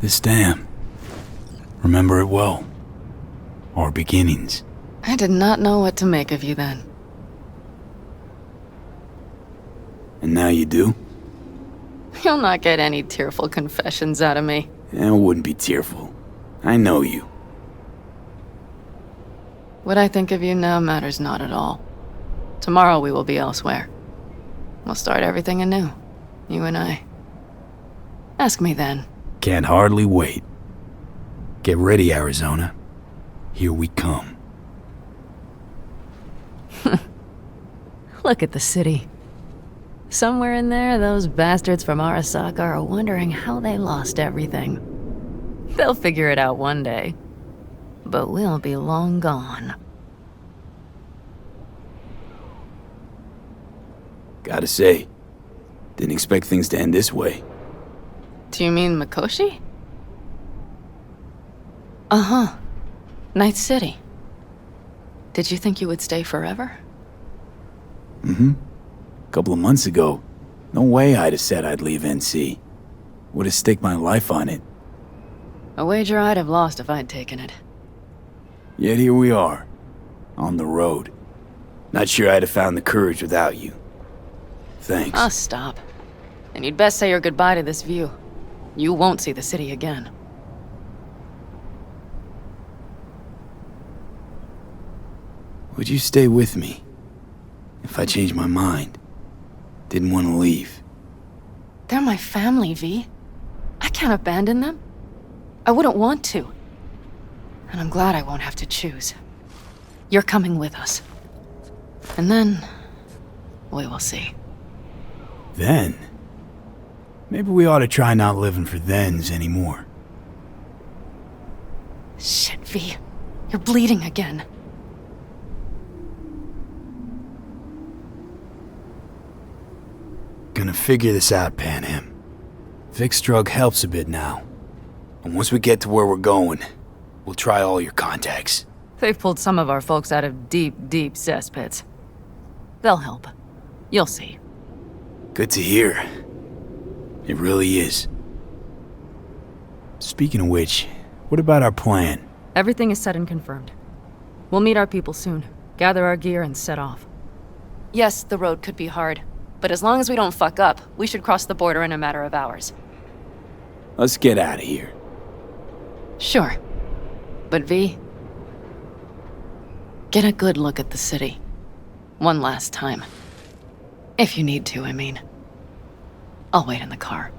This dam. Remember it well. Our beginnings. I did not know what to make of you then. And now you do? You'll not get any tearful confessions out of me. It wouldn't be tearful. I know you. What I think of you now matters not at all. Tomorrow we will be elsewhere. We'll start everything anew. You and I. Ask me then. Can't hardly wait. Get ready, Arizona. Here we come. Look at the city. Somewhere in there, those bastards from Arasaka are wondering how they lost everything. They'll figure it out one day. But we'll be long gone. Gotta say, didn't expect things to end this way. Do you mean Mikoshi? Uh-huh. Night City. Did you think you would stay forever? Mm-hmm. A couple of months ago, no way I'd have said I'd leave NC. Would have staked my life on it. A wager I'd have lost if I'd taken it. Yet here we are, on the road. Not sure I'd have found the courage without you. Thanks. Ah, stop. And you'd best say your goodbye to this view. You won't see the city again. Would you stay with me? If I changed my mind. Didn't want to leave. They're my family, V. I can't abandon them. I wouldn't want to. And I'm glad I won't have to choose. You're coming with us. And then, we will see. Then? Maybe we ought to try not living for thens anymore. Shit, V. You're bleeding again. Gonna figure this out, Panam. Vic's drug helps a bit now. And once we get to where we're going, we'll try all your contacts. They've pulled some of our folks out of deep, deep cesspits. They'll help. You'll see. Good to hear. It really is. Speaking of which, what about our plan? Everything is set and confirmed. We'll meet our people soon, gather our gear, and set off. Yes, the road could be hard, but as long as we don't fuck up, we should cross the border in a matter of hours. Let's get out of here. Sure. But V, get a good look at the city. One last time. If you need to, I mean. I'll wait in the car.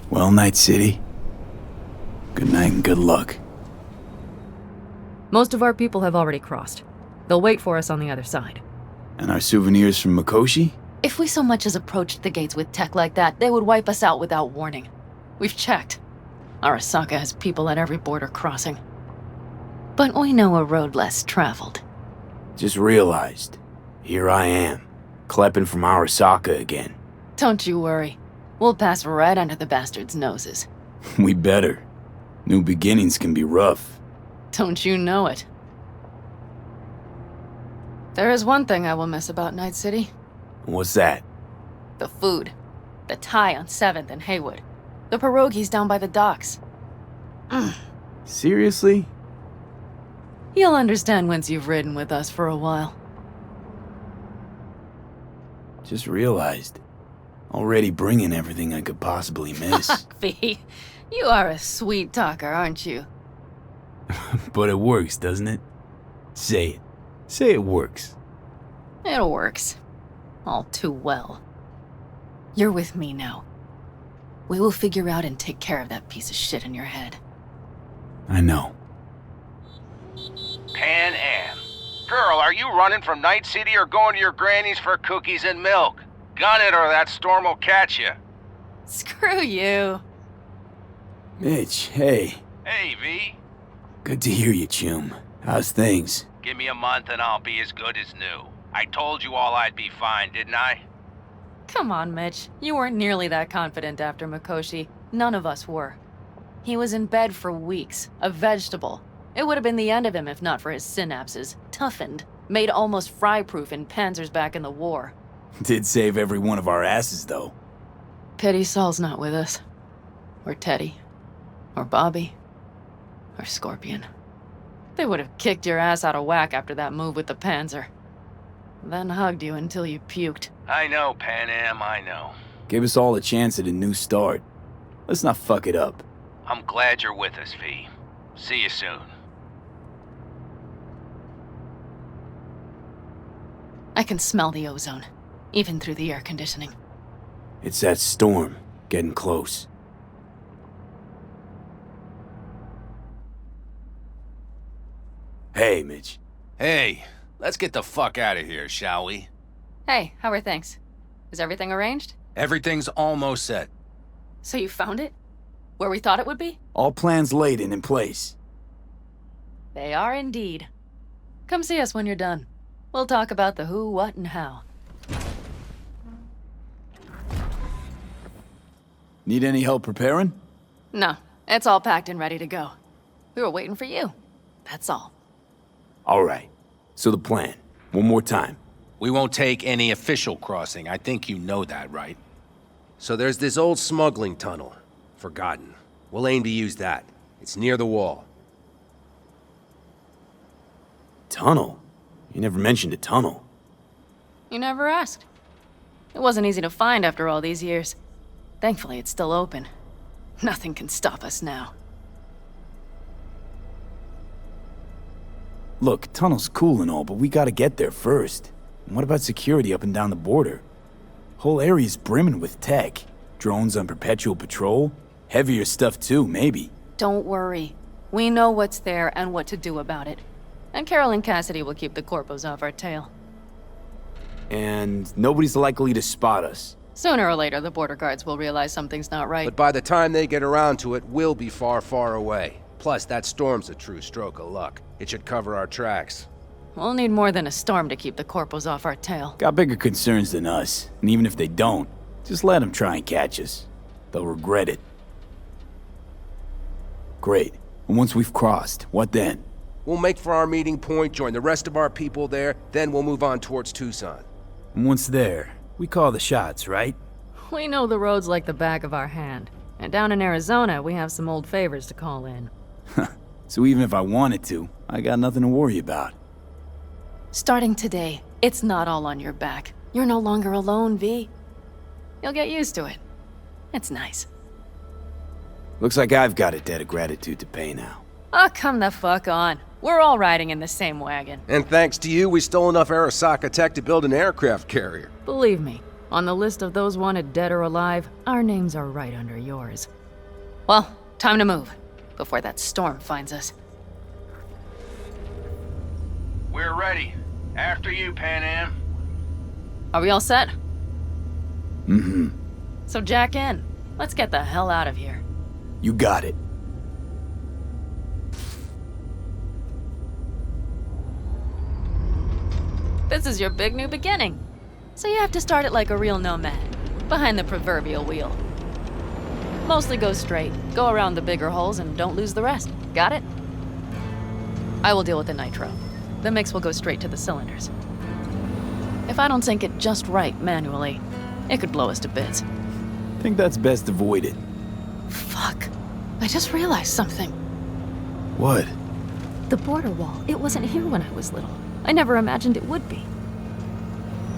Well, Night City. Good night and good luck. Most of our people have already crossed. They'll wait for us on the other side. And our souvenirs from Mikoshi? If we so much as approached the gates with tech like that, they would wipe us out without warning. We've checked. Arasaka has people at every border crossing. But we know a road less traveled. Just realized. Here I am, klepping from Arasaka again. Don't you worry. We'll pass right under the bastards' noses. We better. New beginnings can be rough. Don't you know it? There is one thing I will miss about Night City. What's that? The food. The Thai on 7th and Haywood. The pierogies down by the docks. Seriously? You'll understand once you've ridden with us for a while. Just realized. Already bringing everything I could possibly miss. V, you are a sweet talker, aren't you? But it works, doesn't it? Say it. Say it works. It works. All too well. You're with me now. We will figure out and take care of that piece of shit in your head. I know. Panam. Girl, are you running from Night City or going to your granny's for cookies and milk? Gun it or that storm will catch you. Screw you. Mitch, hey. Hey, V. Good to hear you, chum. How's things? Give me a month and I'll be as good as new. I told you all I'd be fine, didn't I? Come on, Mitch. You weren't nearly that confident after Mikoshi. None of us were. He was in bed for weeks, a vegetable. It would have been the end of him if not for his synapses. Toughened, made almost fry-proof in panzers back in the war. Did save every one of our asses, though. Pity Saul's not with us. Or Teddy. Or Bobby. Or Scorpion. They would have kicked your ass out of whack after that move with the Panzer. Then hugged you until you puked. I know, Panam, I know. Gave us all a chance at a new start. Let's not fuck it up. I'm glad you're with us, V. See you soon. I can smell the ozone, even through the air conditioning. It's that storm, getting close. Hey, Mitch. Hey, let's get the fuck out of here, shall we? Hey, how are things? Is everything arranged? Everything's almost set. So you found it? Where we thought it would be? All plans laid and in place. They are indeed. Come see us when you're done. We'll talk about the who, what, and how. Need any help preparing? No, it's all packed and ready to go. We were waiting for you. That's all. All right. So the plan. One more time. We won't take any official crossing. I think you know that, right? So there's this old smuggling tunnel. Forgotten. We'll aim to use that. It's near the wall. Tunnel? You never mentioned a tunnel. You never asked. It wasn't easy to find after all these years. Thankfully, it's still open. Nothing can stop us now. Look, tunnel's cool and all, but we gotta get there first. And what about security up and down the border? Whole area's brimming with tech. Drones on perpetual patrol. Heavier stuff too, maybe. Don't worry. We know what's there and what to do about it. And Carol and Cassidy will keep the corpos off our tail. And nobody's likely to spot us. Sooner or later, the border guards will realize something's not right. But by the time they get around to it, we'll be far, far away. Plus, that storm's a true stroke of luck. It should cover our tracks. We'll need more than a storm to keep the corpos off our tail. Got bigger concerns than us. And even if they don't, just let them try and catch us. They'll regret it. Great. And once we've crossed, what then? We'll make for our meeting point, join the rest of our people there, then we'll move on towards Tucson. And once there, we call the shots, right? We know the roads like the back of our hand. And down in Arizona, we have some old favors to call in. So even if I wanted to, I got nothing to worry about. Starting today, it's not all on your back. You're no longer alone, V. You'll get used to it. It's nice. Looks like I've got a debt of gratitude to pay now. Oh, come the fuck on. We're all riding in the same wagon. And thanks to you, we stole enough Arasaka tech to build an aircraft carrier. Believe me, on the list of those wanted dead or alive, our names are right under yours. Well, time to move, before that storm finds us. We're ready. After you, Panam. Are we all set? Mm-hmm. So jack in. Let's get the hell out of here. You got it. This is your big new beginning. So you have to start it like a real nomad, behind the proverbial wheel. Mostly go straight, go around the bigger holes, and don't lose the rest. Got it? I will deal with the nitro. The mix will go straight to the cylinders. If I don't sync it just right manually, it could blow us to bits. Think that's best avoided. Fuck. I just realized something. What? The border wall, it wasn't here when I was little. I never imagined it would be.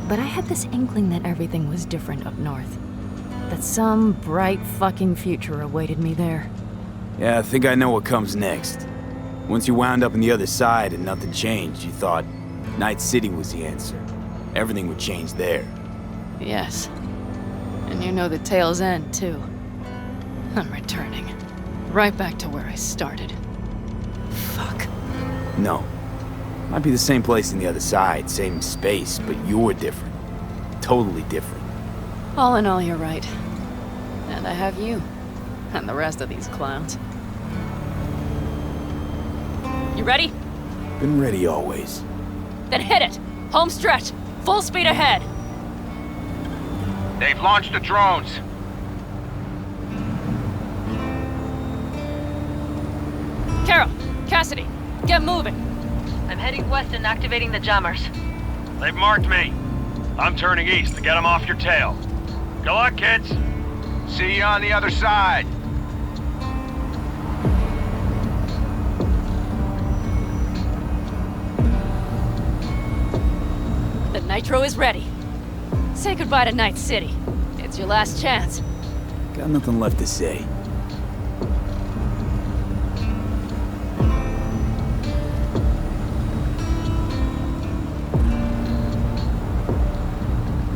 But I had this inkling that everything was different up north. That some bright fucking future awaited me there. Yeah, I think I know what comes next. Once you wound up on the other side and nothing changed, you thought Night City was the answer. Everything would change there. Yes. And you know the tale's end, too. I'm returning. Right back to where I started. Fuck. No. Might be the same place on the other side, same space, but you're different. Totally different. All in all, you're right. And I have you. And the rest of these clowns. You ready? Been ready always. Then hit it! Home stretch! Full speed ahead! They've launched the drones. Carol! Cassidy! Get moving! I'm heading west and activating the jammers. They've marked me. I'm turning east to get them off your tail. Good luck, kids. See you on the other side. The nitro is ready. Say goodbye to Night City. It's your last chance. Got nothing left to say.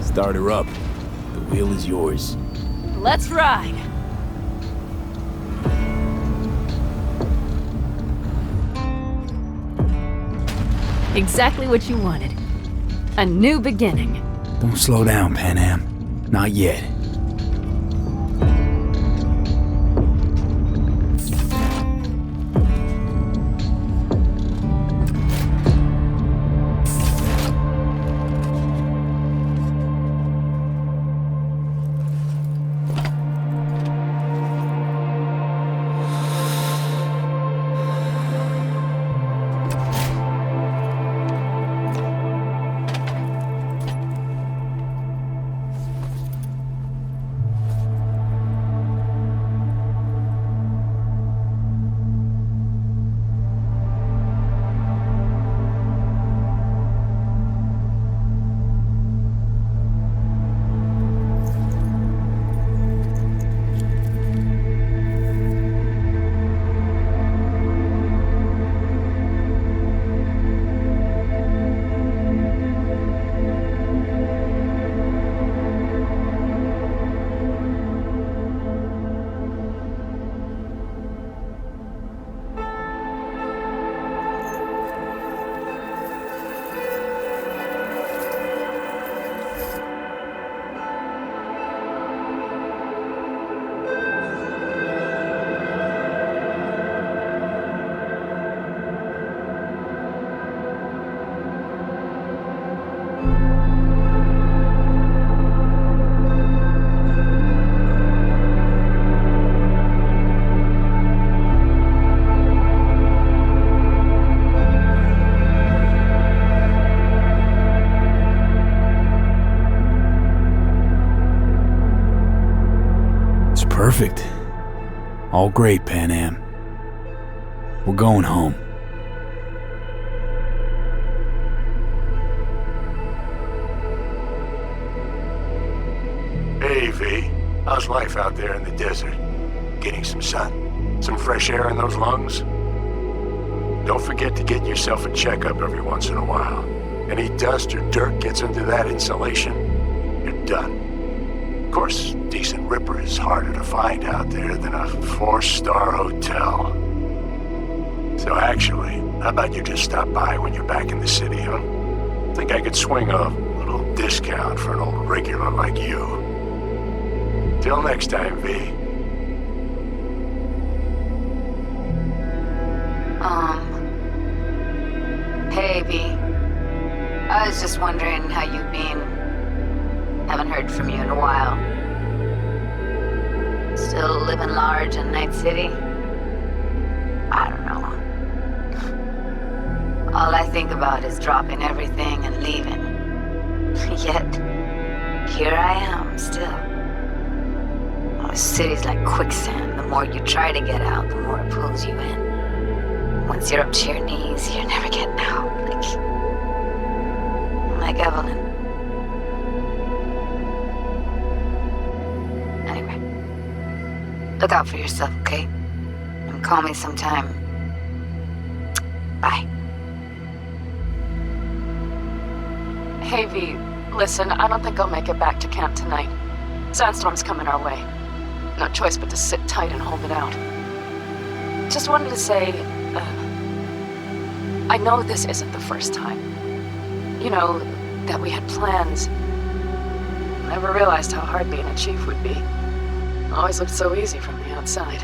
Start her up. The wheel is yours. Let's ride. Exactly what you wanted. A new beginning. Don't slow down, Panam. Not yet. Perfect. All great, Panam. We're going home. Hey, V. How's life out there in the desert? Getting some sun? Some fresh air in those lungs? Don't forget to get yourself a checkup every once in a while. Any dust or dirt gets into that insulation, you're done. Of course, decent ripper is harder to find out there than a 4-star hotel. So actually, how about you just stop by when you're back in the city, huh? Think I could swing a little discount for an old regular like you. Till next time, V. Hey, V. I was just wondering how you've been. Haven't heard from you in a while. Still living large in Night City? I don't know. All I think about is dropping everything and leaving. Yet, here I am, still. Oh, the city's like quicksand. The more you try to get out, the more it pulls you in. Once you're up to your knees, you're never getting out. Like Evelyn. Anyway, look out for yourself, okay? And call me sometime. Bye. Hey, V. Listen, I don't think I'll make it back to camp tonight. Sandstorm's coming our way. No choice but to sit tight and hold it out. Just wanted to say, I know this isn't the first time. You know, that we had plans. Never realized how hard being a chief would be. Always looked so easy from the outside.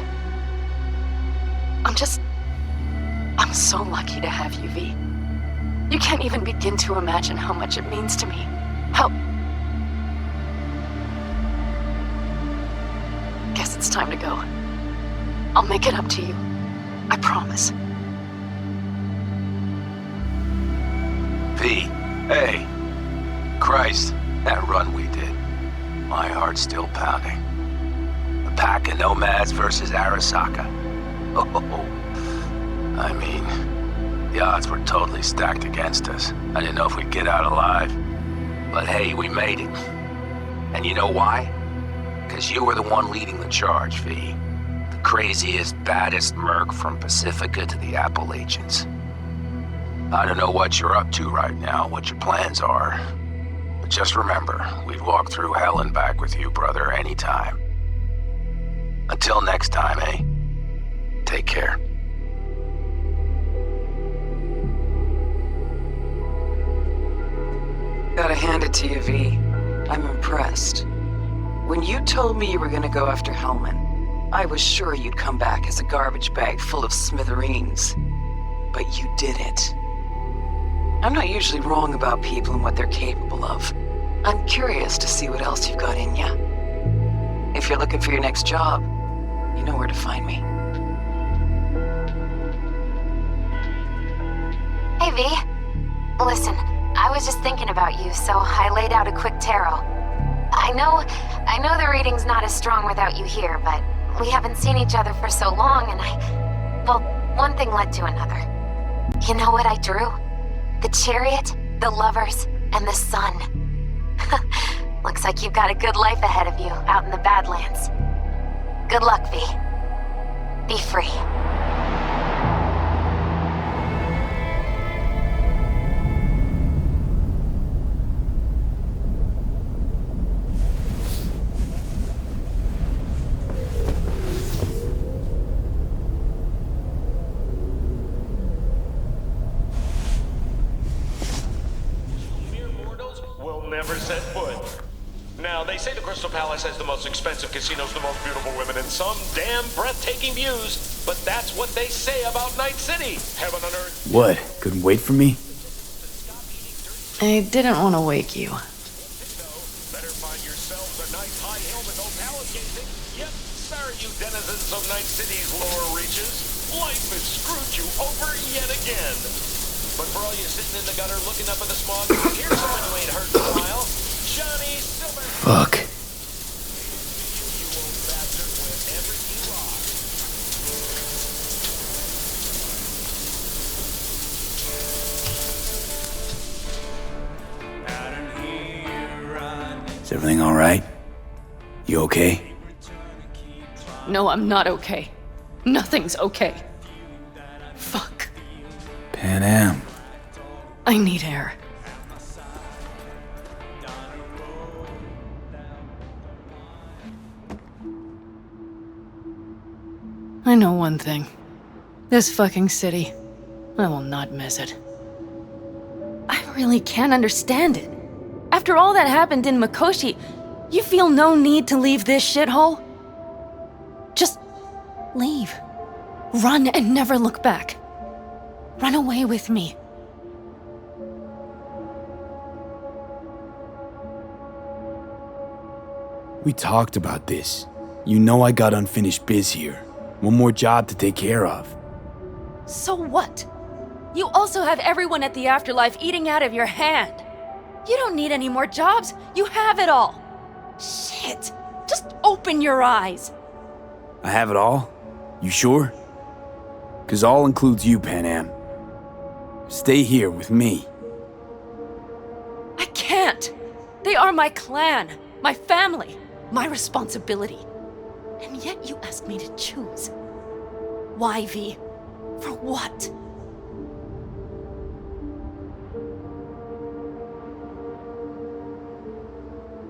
I'm so lucky to have you, V. You can't even begin to imagine how much it means to me. How... Guess it's time to go. I'll make it up to you. I promise. V. Hey. Christ. That run we did, my heart's still pounding. A pack of nomads versus Arasaka. Oh, I mean, the odds were totally stacked against us. I didn't know if we'd get out alive. But hey, we made it. And you know why? Because you were the one leading the charge, V. The craziest, baddest merc from Pacifica to the Appalachians. I don't know what you're up to right now, what your plans are. But just remember, we'd walk through hell and back with you, brother, anytime. Until next time, eh? Take care. Gotta hand it to you, V. I'm impressed. When you told me you were gonna go after Hellman, I was sure you'd come back as a garbage bag full of smithereens. But you did it. I'm not usually wrong about people and what they're capable of. I'm curious to see what else you've got in ya. If you're looking for your next job, you know where to find me. Hey, V. Listen, I was just thinking about you, so I laid out a quick tarot. I know the reading's not as strong without you here, but we haven't seen each other for so long, and well, one thing led to another. You know what I drew? The chariot, the lovers, and the sun. Looks like you've got a good life ahead of you out in the Badlands. Good luck, V. Be free. Never set foot. Now, they say the Crystal Palace has the most expensive casinos, the most beautiful women, and some damn breathtaking views, but that's what they say about Night City. Heaven on earth. What? Couldn't wait for me? I didn't want to wake you. Better find yourselves a nice high hill with no palace gazing. Yep, sorry you denizens of Night City's lower reaches. Life has screwed you over yet again. But for all you sitting in the gutter looking up at the smog, here's someone who ain't hurt in a while. Johnny Silver. Fuck. You old bastard, wherever you are. Is everything all right? You okay? No, I'm not okay. Nothing's okay. Fuck. Panam. I need air. I know one thing. This fucking city. I will not miss it. I really can't understand it. After all that happened in Mikoshi, you feel no need to leave this shithole? Just leave. Run and never look back. Run away with me. We talked about this. You know I got unfinished biz here. One more job to take care of. So what? You also have everyone at the afterlife eating out of your hand. You don't need any more jobs. You have it all. Shit. Just open your eyes. I have it all? You sure? 'Cause all includes you, Panam. Stay here with me. I can't. They are my clan, my family, my responsibility. And yet you ask me to choose. Why, V? For what?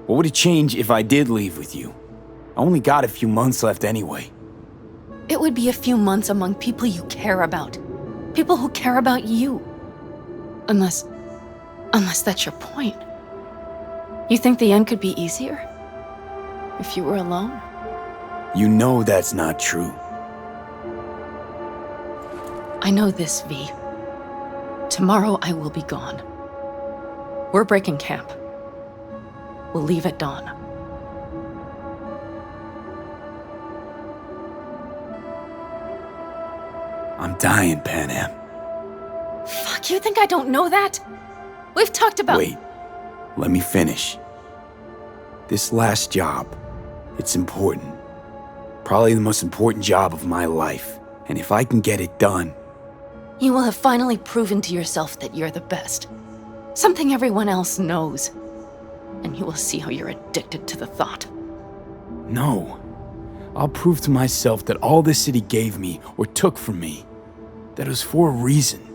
What would it change if I did leave with you? I only got a few months left anyway. It would be a few months among people you care about. People who care about you. Unless that's your point. You think the end could be easier? If you were alone? You know that's not true. I know this, V. Tomorrow I will be gone. We're breaking camp. We'll leave at dawn. I'm dying, Panam. Fuck, you think I don't know that? We've talked about— Wait, let me finish. This last job, it's important. Probably the most important job of my life. And if I can get it done... You will have finally proven to yourself that you're the best. Something everyone else knows. And you will see how you're addicted to the thought. No. I'll prove to myself that all this city gave me, or took from me, that it was for a reason.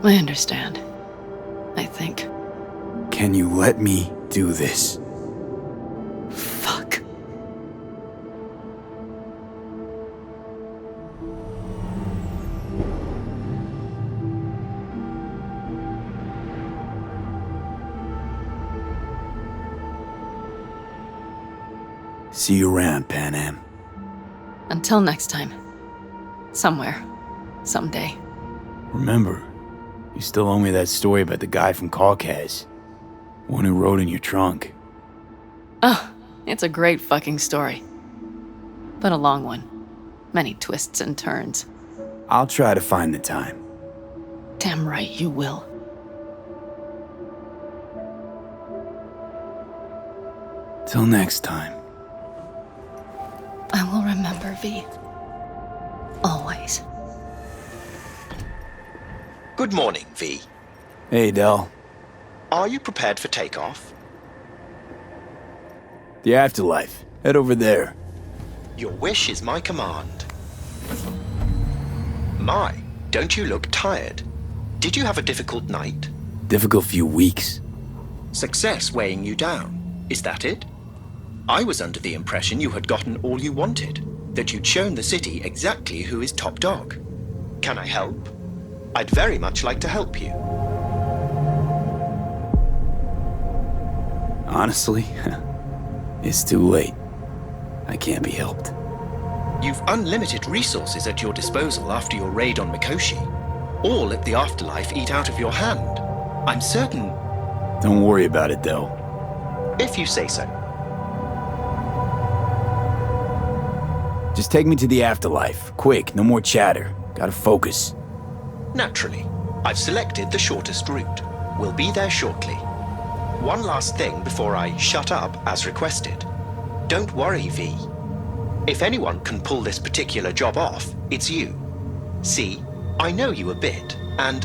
I understand. I think. Can you let me do this? Fuck. See you around, Panam. Until next time. Somewhere. Someday. Remember, you still owe me that story about the guy from Caucas. One who rode in your trunk. Oh, it's a great fucking story. But a long one. Many twists and turns. I'll try to find the time. Damn right you will. Till next time. I will remember, V. Always. Good morning, V. Hey, Del. Are you prepared for takeoff? The afterlife. Head over there. Your wish is my command. My, don't you look tired? Did you have a difficult night? Difficult few weeks. Success weighing you down, is that it? I was under the impression you had gotten all you wanted, that you'd shown the city exactly who is top dog. Can I help? I'd very much like to help you. Honestly, it's too late. I can't be helped. You've unlimited resources at your disposal after your raid on Mikoshi. All let the afterlife eat out of your hand. I'm certain... Don't worry about it, Del. If you say so. Just take me to the afterlife. Quick, no more chatter. Gotta focus. Naturally. I've selected the shortest route. We'll be there shortly. One last thing before I shut up as requested. Don't worry, V. If anyone can pull this particular job off, it's you. See, I know you a bit, and,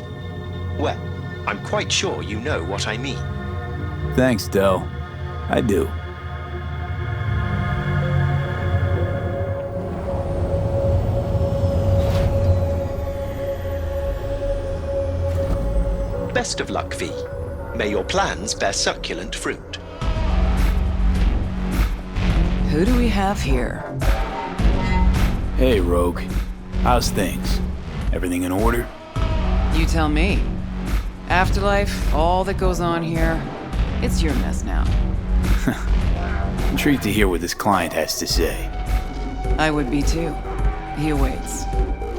well, I'm quite sure you know what I mean. Thanks, Del. I do. Best of luck, V. May your plans bear succulent fruit. Who do we have here? Hey, Rogue. How's things? Everything in order? You tell me. Afterlife, all that goes on here, it's your mess now. Intrigued to hear what this client has to say. I would be too. He awaits.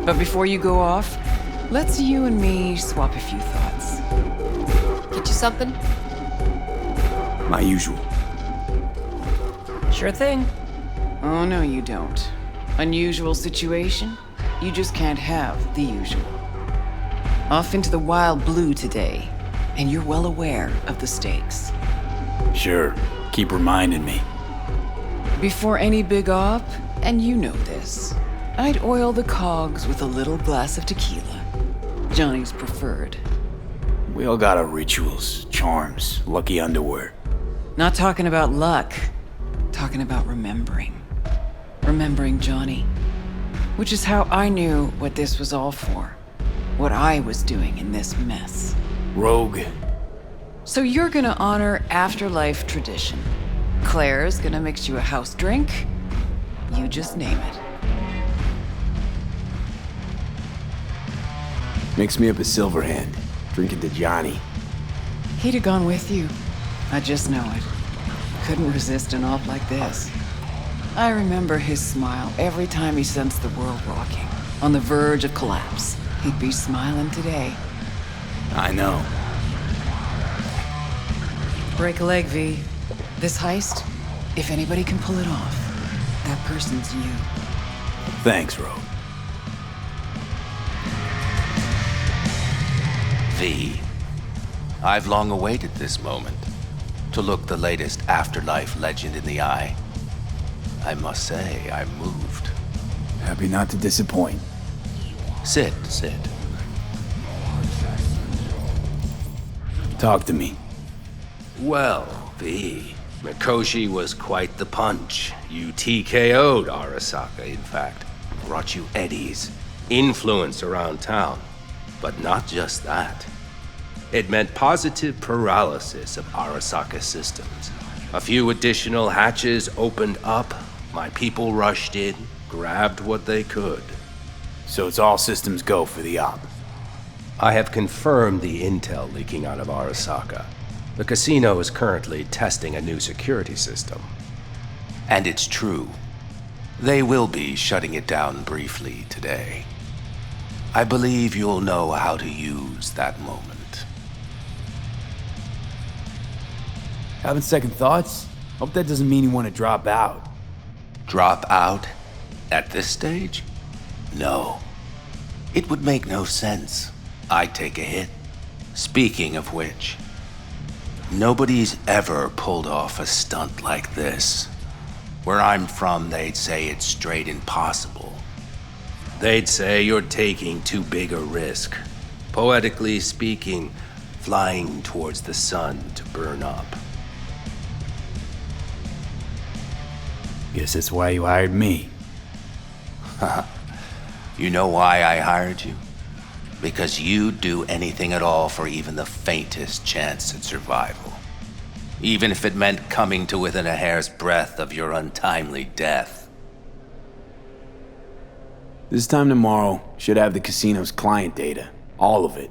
But before you go off, let's you and me swap a few thoughts. Get you something? My usual. Sure thing. Oh, no, you don't. Unusual situation? You just can't have the usual. Off into the wild blue today, and you're well aware of the stakes. Sure. Keep reminding me. Before any big op, and you know this, I'd oil the cogs with a little glass of tequila. Johnny's preferred. We all got our rituals, charms, lucky underwear. Not talking about luck. Talking about remembering. Remembering Johnny. Which is how I knew what this was all for. What I was doing in this mess. Rogue. So you're gonna honor afterlife tradition. Claire's gonna mix you a house drink. You just name it. Mix me up a silver hand. Drink it to Johnny. He'd have gone with you. I just know it. Couldn't resist an op like this. I remember his smile every time he sensed the world rocking. On the verge of collapse. He'd be smiling today. I know. Break a leg, V. This heist, if anybody can pull it off, that person's you. Thanks, Rogue. V, I've long awaited this moment. To look the latest afterlife legend in the eye, I must say I'm moved. Happy not to disappoint. Sit. Talk to me. Well, V, Mikoshi was quite the punch. You TKO'd Arasaka, in fact. Brought you eddies, influence around town. But not just that. It meant positive paralysis of Arasaka's systems. A few additional hatches opened up, my people rushed in, grabbed what they could. So it's all systems go for the op. I have confirmed the intel leaking out of Arasaka. The casino is currently testing a new security system. And it's true. They will be shutting it down briefly today. I believe you'll know how to use that moment. Having second thoughts? Hope that doesn't mean you want to drop out. Drop out? At this stage? No. It would make no sense. I'd take a hit. Speaking of which, nobody's ever pulled off a stunt like this. Where I'm from, they'd say it's straight impossible. They'd say you're taking too big a risk. Poetically speaking, flying towards the sun to burn up. Guess that's why you hired me. You know why I hired you? Because you'd do anything at all for even the faintest chance at survival. Even if it meant coming to within a hair's breadth of your untimely death. This time tomorrow, should have the casino's client data. All of it.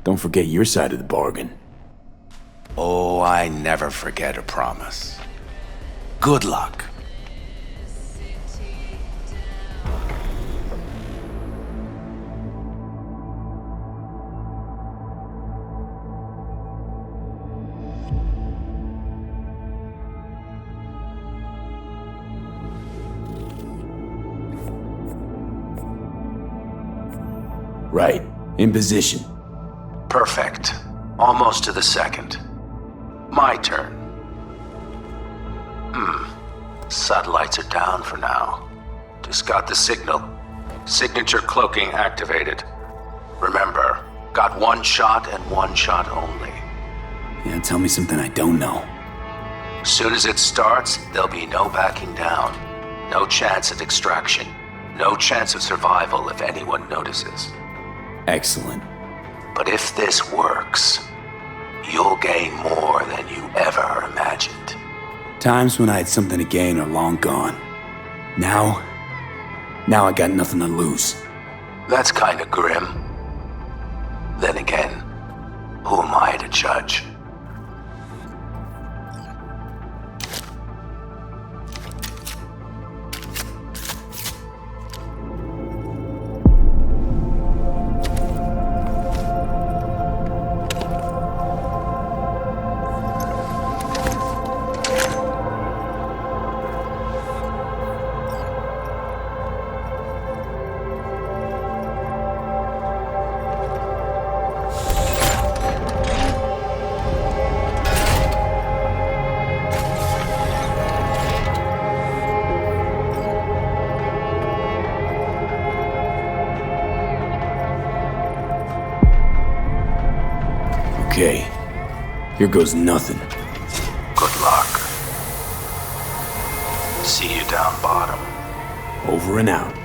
Don't forget your side of the bargain. Oh, I never forget a promise. Good luck. Right. In position. Perfect. Almost to the second. My turn. Satellites are down for now. Just got the signal. Signature cloaking activated. Remember, got one shot and one shot only. Yeah, tell me something I don't know. Soon as it starts, there'll be no backing down. No chance at extraction. No chance of survival if anyone notices. Excellent. But if this works, you'll gain more than you ever imagined. Times when I had something to gain are long gone. Now I got nothing to lose. That's kinda grim. Then again, who am I to judge? Okay, here goes nothing. Good luck. See you down bottom. Over and out.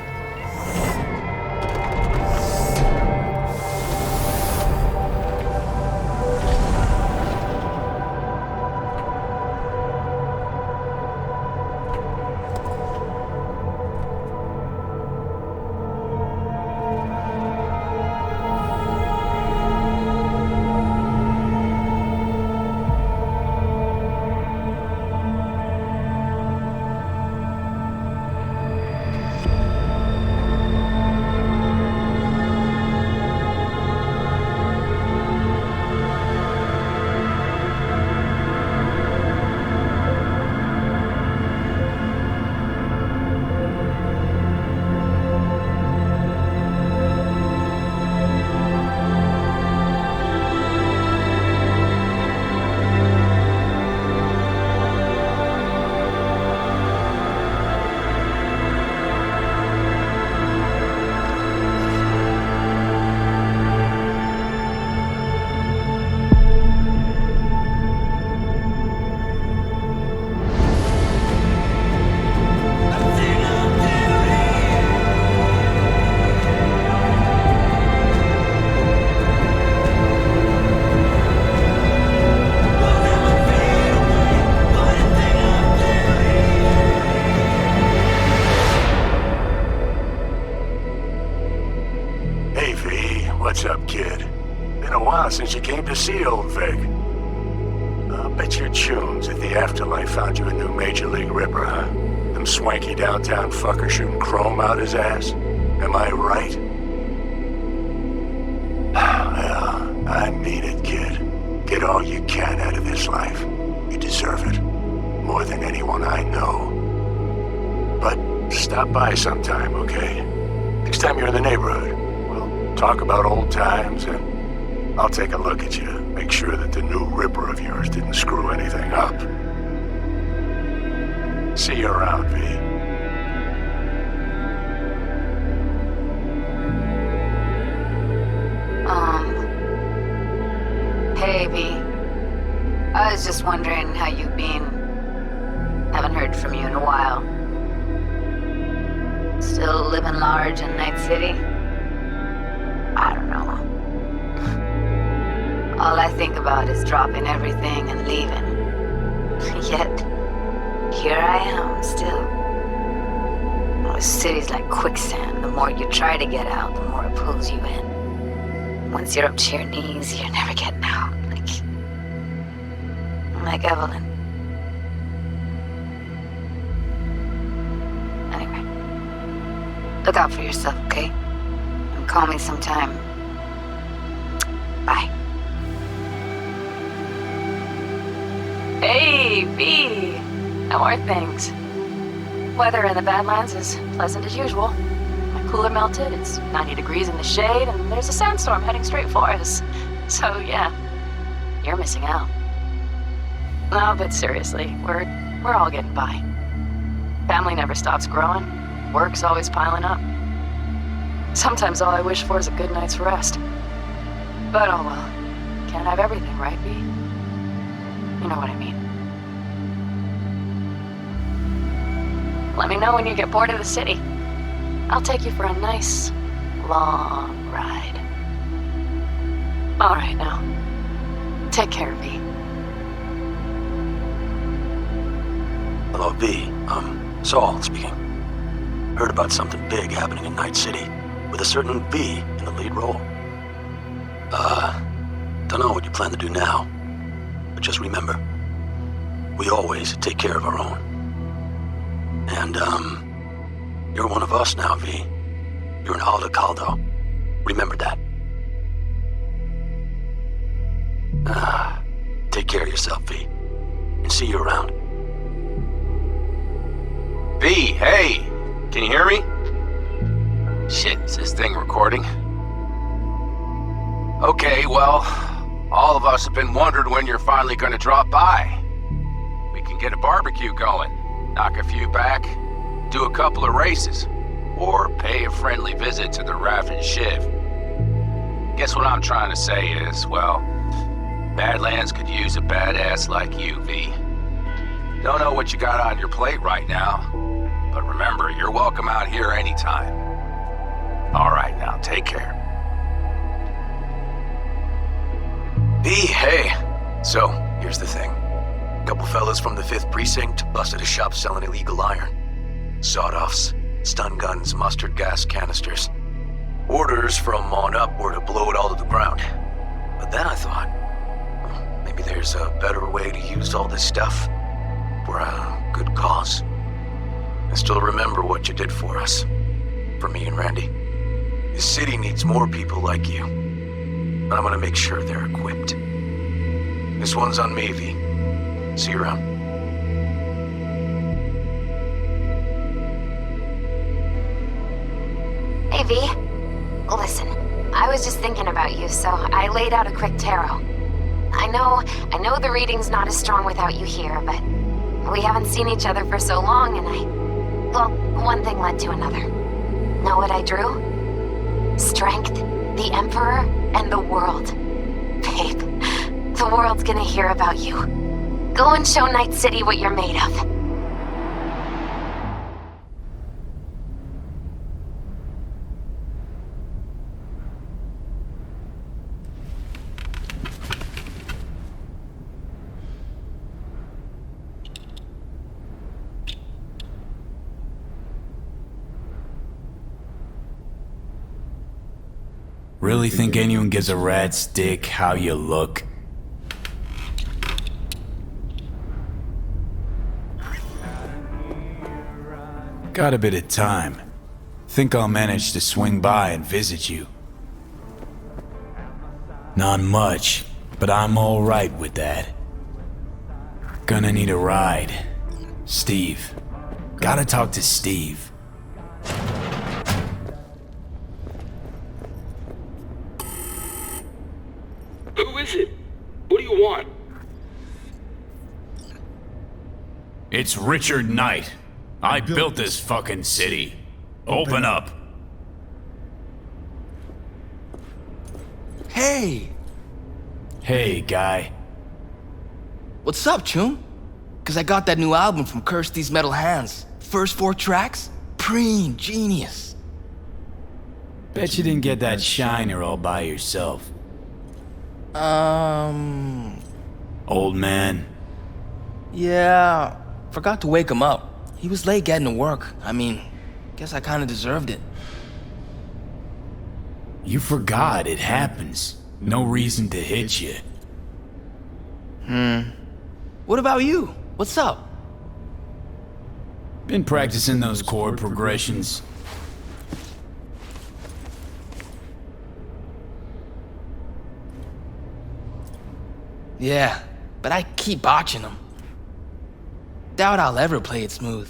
see you, old Vic. I'll bet your tunes that the afterlife found you a new Major League Ripper, huh? Them swanky downtown fuckers shooting chrome out his ass? Am I right? Well, I mean it, kid. Get all you can out of this life. You deserve it. More than anyone I know. But stop by sometime, okay? Next time you're in the neighborhood, we'll talk about old times and I'll take a look at you. Make sure that the new Ripper of yours didn't screw anything up. See you around, V. Hey, V. I was just wondering how you've been. Haven't heard from you in a while. Still living large in Night City? I don't know. All I think about is dropping everything and leaving. Yet, here I am, still. The city's like quicksand. The more you try to get out, the more it pulls you in. Once you're up to your knees, you're never getting out. Like Evelyn. Anyway, look out for yourself, okay? And call me sometime. Bye. Hey, V! How are things? Weather in the Badlands is pleasant as usual. My cooler melted, it's 90 degrees in the shade, and there's a sandstorm heading straight for us. So yeah, you're missing out. No, but seriously, we're all getting by. Family never stops growing. Work's always piling up. Sometimes all I wish for is a good night's rest. But oh well. Can't have everything, right, V? You know what I mean. Let me know when you get bored of the city. I'll take you for a nice, long ride. All right, now. Take care, V. Hello, V. Saul speaking. Heard about something big happening in Night City, with a certain V in the lead role. Don't know what you plan to do now, but just remember, we always take care of our own. And, you're one of us now, V. You're an Aldecaldo. Remember that. Take care of yourself, V. And see you around. V, hey! Can you hear me? Shit, is this thing recording? Okay, well, all of us have been wondering when you're finally gonna drop by. We can get a barbecue going, knock a few back, do a couple of races, or pay a friendly visit to the Raven Shiv. Guess what I'm trying to say is, well, Badlands could use a badass like you, V. Don't know what you got on your plate right now, but remember, you're welcome out here anytime. All right, now, take care. V, hey! So, here's the thing. A couple fellas from the 5th Precinct busted a shop selling illegal iron. Sawed-offs, stun guns, mustard gas canisters. Orders from on up were to blow it all to the ground. But then I thought, well, maybe there's a better way to use all this stuff for a good cause. I still remember what you did for us. For me and Randy. This city needs more people like you. And I'm gonna make sure they're equipped. This one's on me, V. See you around. Hey, V. Listen, I was just thinking about you, so I laid out a quick tarot. I know the reading's not as strong without you here, but we haven't seen each other for so long, and well, one thing led to another. Know what I drew? Strength, the Emperor, and the world. Babe, the world's gonna hear about you. Go and show Night City what you're made of. Really think anyone gives a rat's dick how you look? Got a bit of time. Think I'll manage to swing by and visit you. Not much, but I'm alright with that. Gonna need a ride. Steve. Gotta talk to Steve. Who is it? What do you want? It's Richard Knight. I built this fucking city. Open up. Hey! Hey, guy. What's up, Chum? Cause I got that new album from Curse These Metal Hands. First 4 tracks? Preen, genius. Bet you didn't get that shiner all by yourself. Old man. Yeah, forgot to wake him up. He was late getting to work. I mean, guess I kinda deserved it. You forgot it happens. No reason to hit you. What about you? What's up? Been practicing those chord progressions. Yeah, but I keep botching them. Doubt I'll ever play it smooth.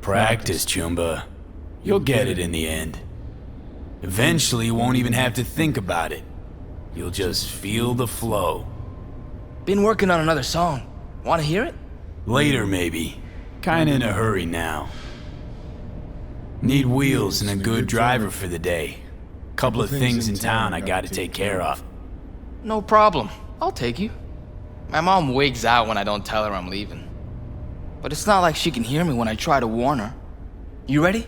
Practice, Chumba. You'll get it in the end. Eventually, you won't even have to think about it. You'll just feel the flow. Been working on another song. Wanna hear it? Later, maybe. Kinda in a hurry now. Need wheels and a good driver for the day. Couple of things in town I gotta take care of. No problem. I'll take you. My mom wigs out when I don't tell her I'm leaving. But it's not like she can hear me when I try to warn her. You ready?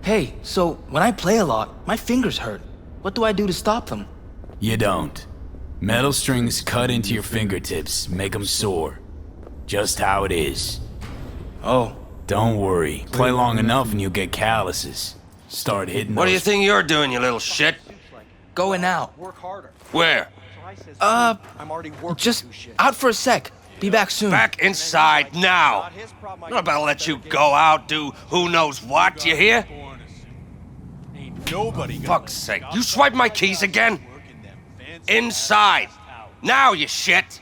Hey, so when I play a lot, my fingers hurt. What do I do to stop them? You don't. Metal strings cut into your fingertips, make them sore. Just how it is. Oh. Don't worry. Play long enough and you'll get calluses. Start hitting What do you think you're doing, you little shit? Going out. Where? Just out for a sec. Be back soon. Back inside now. I'm not about to let you go out, do who knows what, you hear? Fuck's sake, you swipe my keys again? Inside. Now, you shit.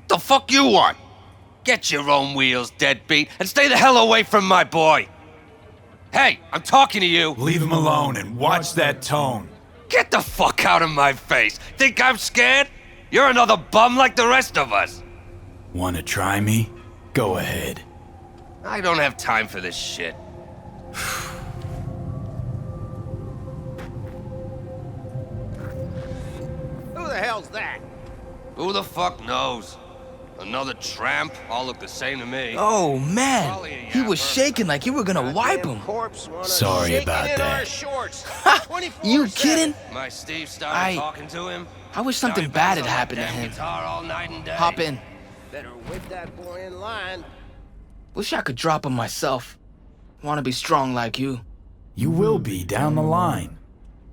The fuck you want? Get your own wheels, deadbeat, and stay the hell away from my boy. Hey, I'm talking to you. Leave him alone and watch that tone. Get the fuck out of my face. Think I'm scared? You're another bum like the rest of us. Wanna try me? Go ahead. I don't have time for this shit. Who the hell's that? Who the fuck knows? Another tramp, all look the same to me. Oh, man. He was shaking like you were gonna wipe him. Sorry about that. Ha! You kidding? My Steve started talking to him. I wish something bad had happened to him. Hop in. Better whip that boy in line. Wish I could drop him myself. Wanna be strong like you. You will be down the line.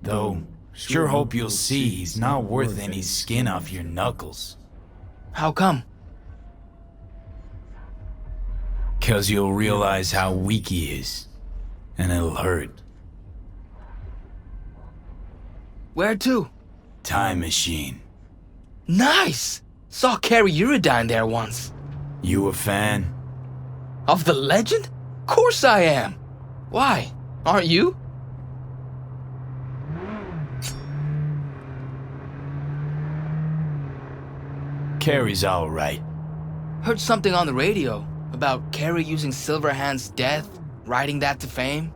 Though, sure hope you'll see he's not worth any skin off your knuckles. How come? 'Cause you'll realize how weak he is. And it'll hurt. Where to? Time machine. Nice! Saw Carrie Uridine there once. You a fan? Of the legend? Course I am. Why? Aren't you? Carrie's alright. Heard something on the radio about Carrie using Silverhand's death, riding that to fame.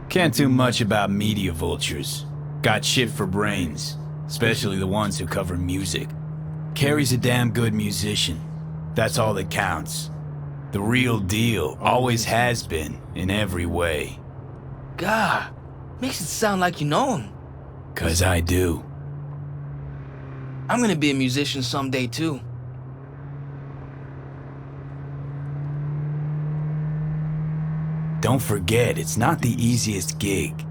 Can't do much about media vultures. Got shit for brains, especially the ones who cover music. Carrie's a damn good musician. That's all that counts. The real deal, always has been, in every way. God, makes it sound like you know him. 'Cause I do. I'm gonna be a musician someday too. Don't forget, it's not the easiest gig.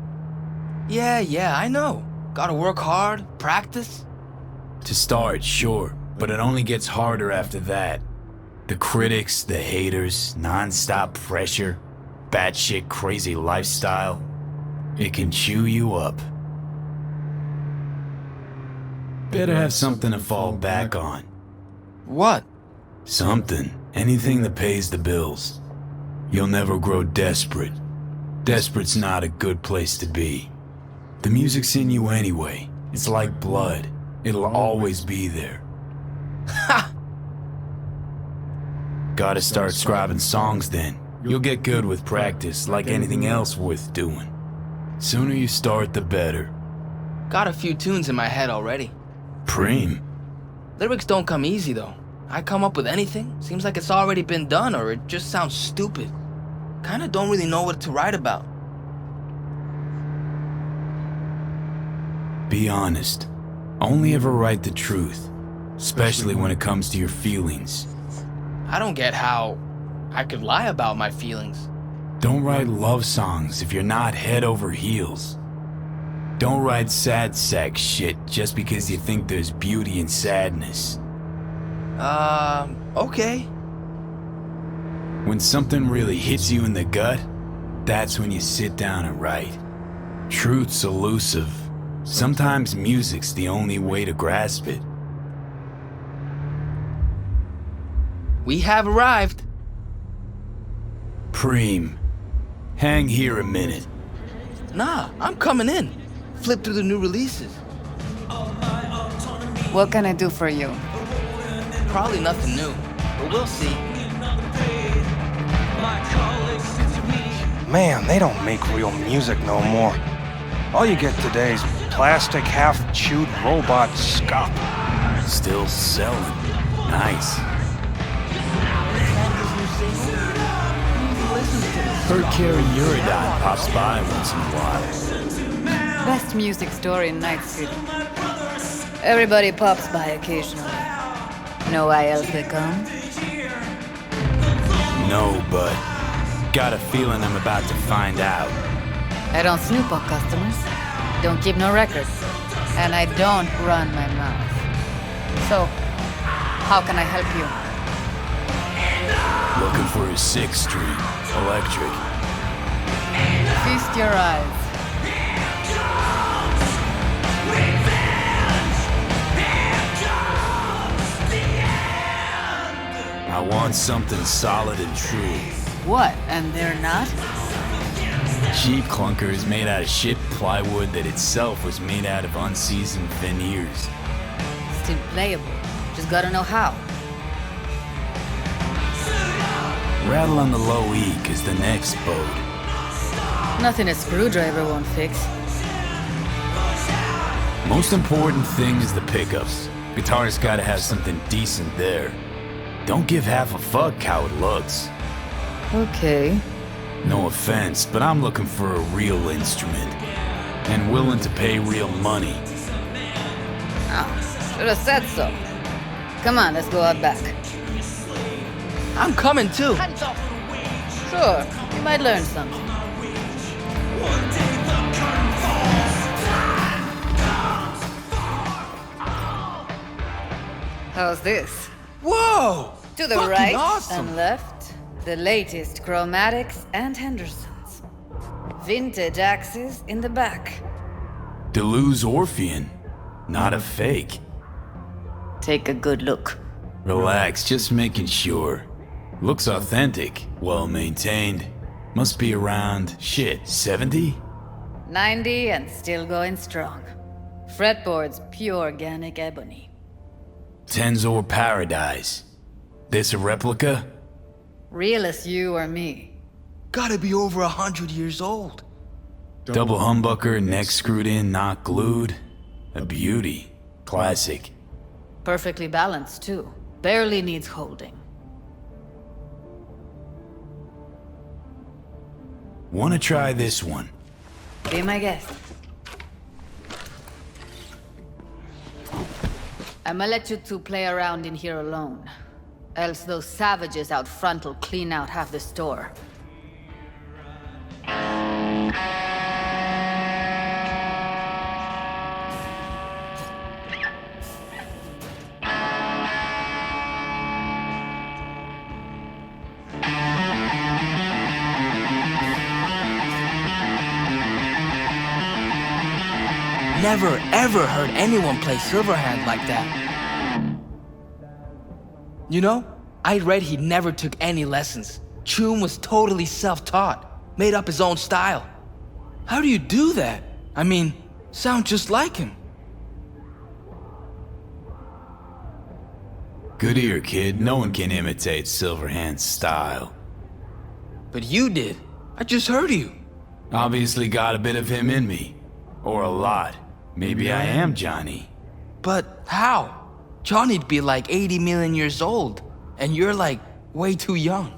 Yeah, I know. Gotta work hard, practice. To start, sure, but it only gets harder after that. The critics, the haters, non-stop pressure, batshit crazy lifestyle. It can chew you up. Better have something to fall back on. What? Something. Anything that pays the bills. You'll never grow desperate. Desperate's not a good place to be. The music's in you anyway. It's like blood. It'll always be there. Ha! Gotta start scribing songs then. You'll get good with practice, like anything else worth doing. Sooner you start, the better. Got a few tunes in my head already. Preem. Lyrics don't come easy though. I come up with anything, seems like it's already been done or it just sounds stupid. Kinda don't really know what to write about. Be honest. Only ever write the truth, especially when it comes to your feelings. I don't get how I could lie about my feelings. Don't write love songs if you're not head over heels. Don't write sad sack shit just because you think there's beauty in sadness. Okay. When something really hits you in the gut, that's when you sit down and write. Truth's elusive. Sometimes music's the only way to grasp it. We have arrived. Preem, hang here a minute. Nah, I'm coming in. Flip through the new releases. What can I do for you? Probably nothing new, but we'll see. Man, they don't make real music no more. All you get today is plastic, half-chewed robot scuff. Still selling. Nice. Heard Carrie Uridine pops by once in a while. Best music store in Night City. Everybody pops by occasionally. Know why else they come? No, but got a feeling I'm about to find out. I don't snoop on customers. Don't keep no records. And I don't run my mouth. So, how can I help you? Looking for a 6th Street, electric. Feast your eyes. I want something solid and true. What, and they're not? Cheap clunker is made out of shit plywood that itself was made out of unseasoned veneers. Still playable. Just gotta know how. Rattle on the low E, cause the neck's bowed. Nothing a screwdriver won't fix. Most important thing is the pickups. Guitar's gotta have something decent there. Don't give half a fuck how it looks. Okay. No offense, but I'm looking for a real instrument. And willing to pay real money. Oh, should have said so. Come on, let's go out back. I'm coming too. Sure, you might learn something. How's this? Whoa! To the Fucking right awesome. and left, the latest chromatics and Hendersons. Vintage axes in the back. Deleuze Orphean, not a fake. Take a good look. Relax, just making sure. Looks authentic, well maintained. Must be around, shit, 70? 90 and still going strong. Fretboards, pure organic ebony. Tensor Paradise. This a replica? Real as you or me. Gotta be over 100 years old. Double humbucker, neck screwed in, not glued. A beauty. Classic. Perfectly balanced, too. Barely needs holding. Wanna try this one? Be my guest. I'ma let you two play around in here alone. Else those savages out front will clean out half the store. never ever heard anyone play Silverhand like that. You know, I read he never took any lessons. Chum was totally self-taught, made up his own style. How do you do that? I mean, sound just like him. Good ear, kid. No one can imitate Silverhand's style. But you did. I just heard you. Obviously got a bit of him in me. Or a lot. Maybe I am Johnny. But how? Johnny'd be like 80 million years old, and you're like way too young.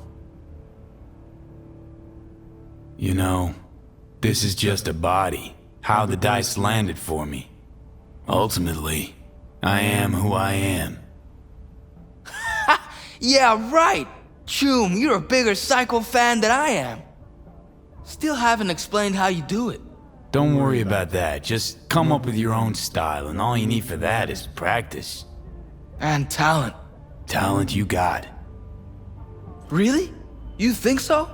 You know, this is just a body. How the dice landed for me. Ultimately, I am who I am. Yeah, right! Chum, you're a bigger Psycho fan than I am. Still haven't explained how you do it. Don't worry about that. Just come up with your own style, and all you need for that is practice. And talent. Talent you got. Really? You think so?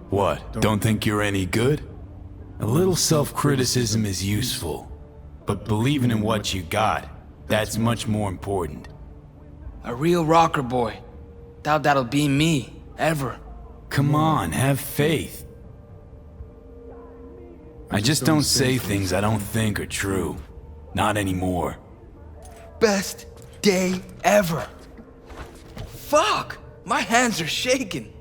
What, don't think you're any good? A little self-criticism is useful, but believing in what you got, that's much more important. A real rocker boy. Doubt that'll be me, ever. Come on, have faith. I just don't say things I don't think are true. Not anymore. Best day ever. Fuck! My hands are shaking.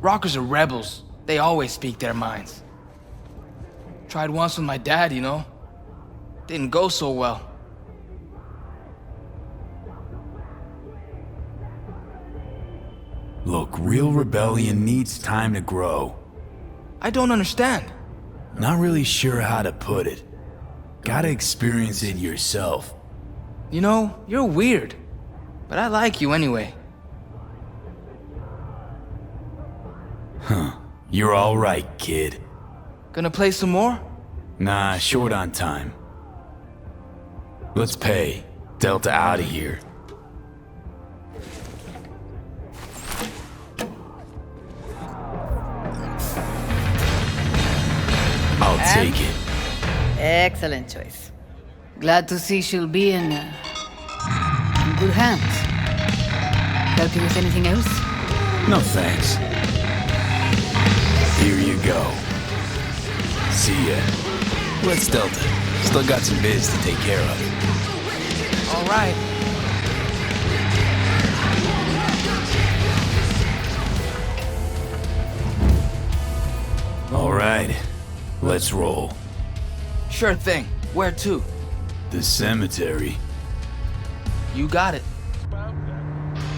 Rockers are rebels. They always speak their minds. Tried once with my dad, you know. Didn't go so well. Look, real rebellion needs time to grow. I don't understand. Not really sure how to put it. Gotta experience it yourself. You know, you're weird. But I like you anyway. Huh. You're all right, kid. Gonna play some more? Nah, short on time. Let's pay. Delta out of here. I'll take it. Excellent choice. Glad to see she'll be in good hands. Help you with anything else? No thanks. Here you go. See ya. Let's Delta. Still got some biz to take care of. All right. All right. Let's roll. Sure thing. Where to? The cemetery. You got it.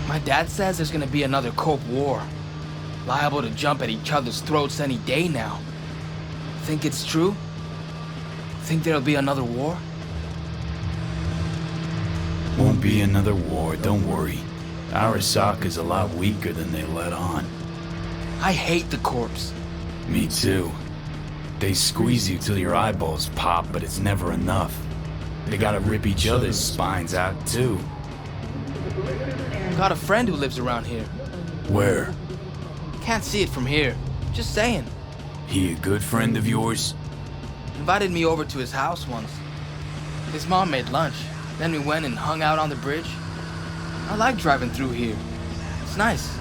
My dad says there's gonna be another Cope War. Liable to jump at each other's throats any day now. Think it's true? Think there'll be another war? Won't be another war, don't worry. Arasaka's a lot weaker than they let on. I hate the corpse. Me too. They squeeze you till your eyeballs pop, but it's never enough. They gotta rip each other's spines out too. Got a friend who lives around here. Where? Can't see it from here. Just saying. He a good friend of yours? Invited me over to his house once. His mom made lunch. Then we went and hung out on the bridge. I like driving through here. It's nice.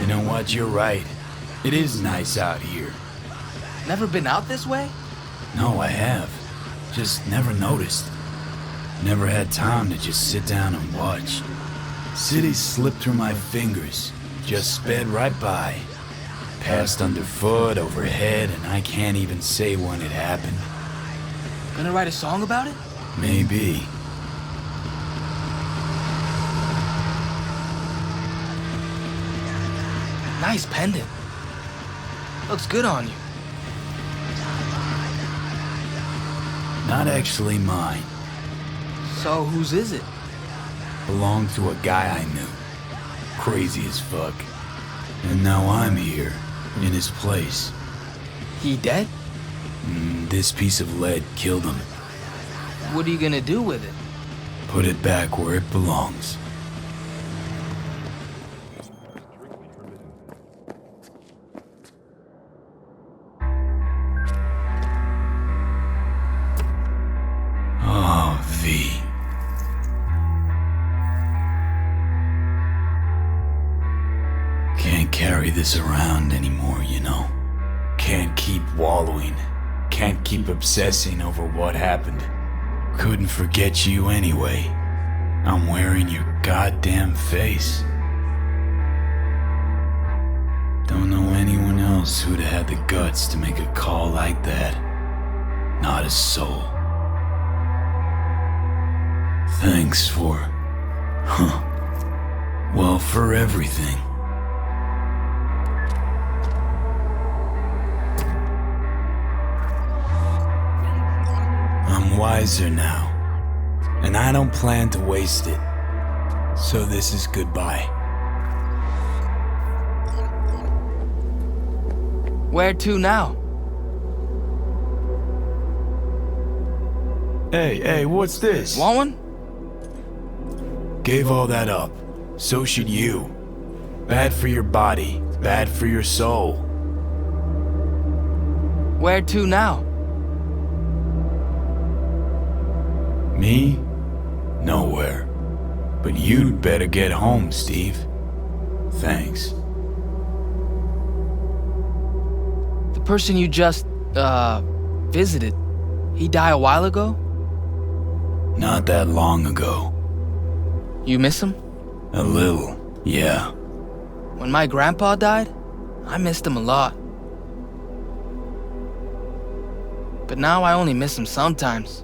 You know what, you're right. It is nice out here. Never been out this way? No, I have. Just never noticed. Never had time to just sit down and watch. Cities slipped through my fingers, just sped right by. Passed underfoot, overhead, and I can't even say when it happened. Gonna write a song about it? Maybe. Nice pendant. Looks good on you. Not actually mine. So whose is it? Belonged to a guy I knew. Crazy as fuck. And now I'm here, in his place. He dead? and this piece of lead killed him. What are you gonna do with it? Put it back where it belongs. Oh, V. Can't carry this around anymore, you know? Can't keep wallowing. Can't keep obsessing over what happened. Couldn't forget you anyway. I'm wearing your goddamn face. Don't know anyone else who'd have had the guts to make a call like that. Not a soul. Thanks for... well, for everything. I'm wiser now, and I don't plan to waste it. So this is goodbye. Where to now? Hey, what's this? Want one? Gave all that up. So should you. Bad for your body, bad for your soul. Where to now? Me? Nowhere. But you'd better get home, Steve. Thanks. The person you just, visited, he died a while ago? Not that long ago. You miss him? A little, yeah. When my grandpa died, I missed him a lot. But now I only miss him sometimes.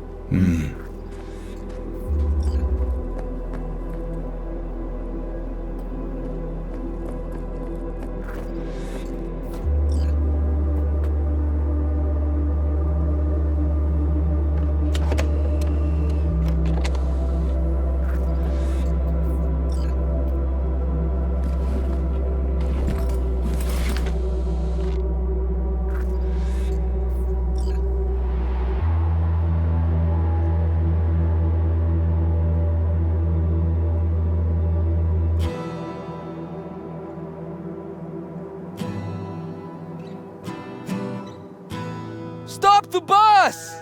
Stop the bus!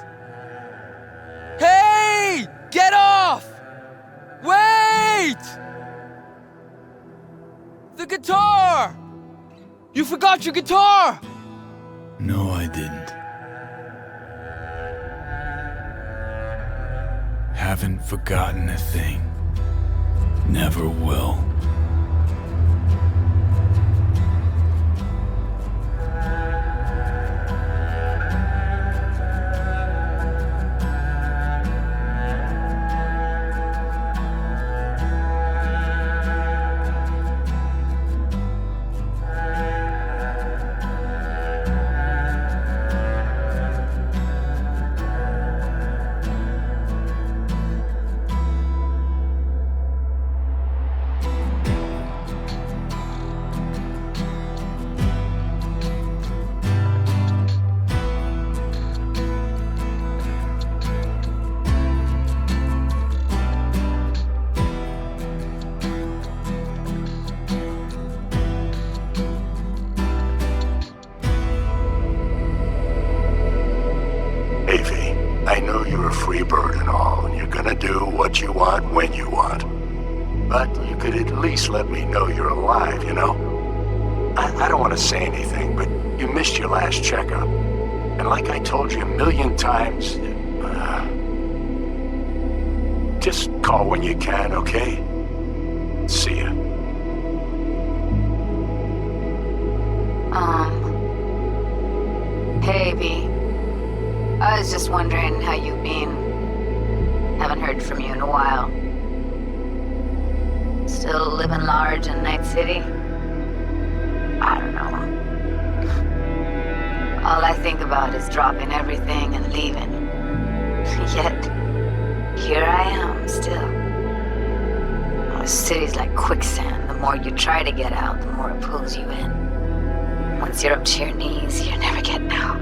Hey! Get off! Wait! The guitar! You forgot your guitar! No, I didn't. Haven't forgotten a thing. Never will. Free bird and all, and you're gonna do what you want when you want. But you could at least let me know you're alive, you know? I don't want to say anything, but you missed your last checkup. And like I told you a million times, just call when you can, okay? See ya. Hey, V. I was just wondering how you've been. Haven't heard from you in a while. Still living large in Night City? I don't know. All I think about is dropping everything and leaving. Yet, here I am, still. The city's like quicksand. The more you try to get out, the more it pulls you in. Once you're up to your knees, you're never getting out.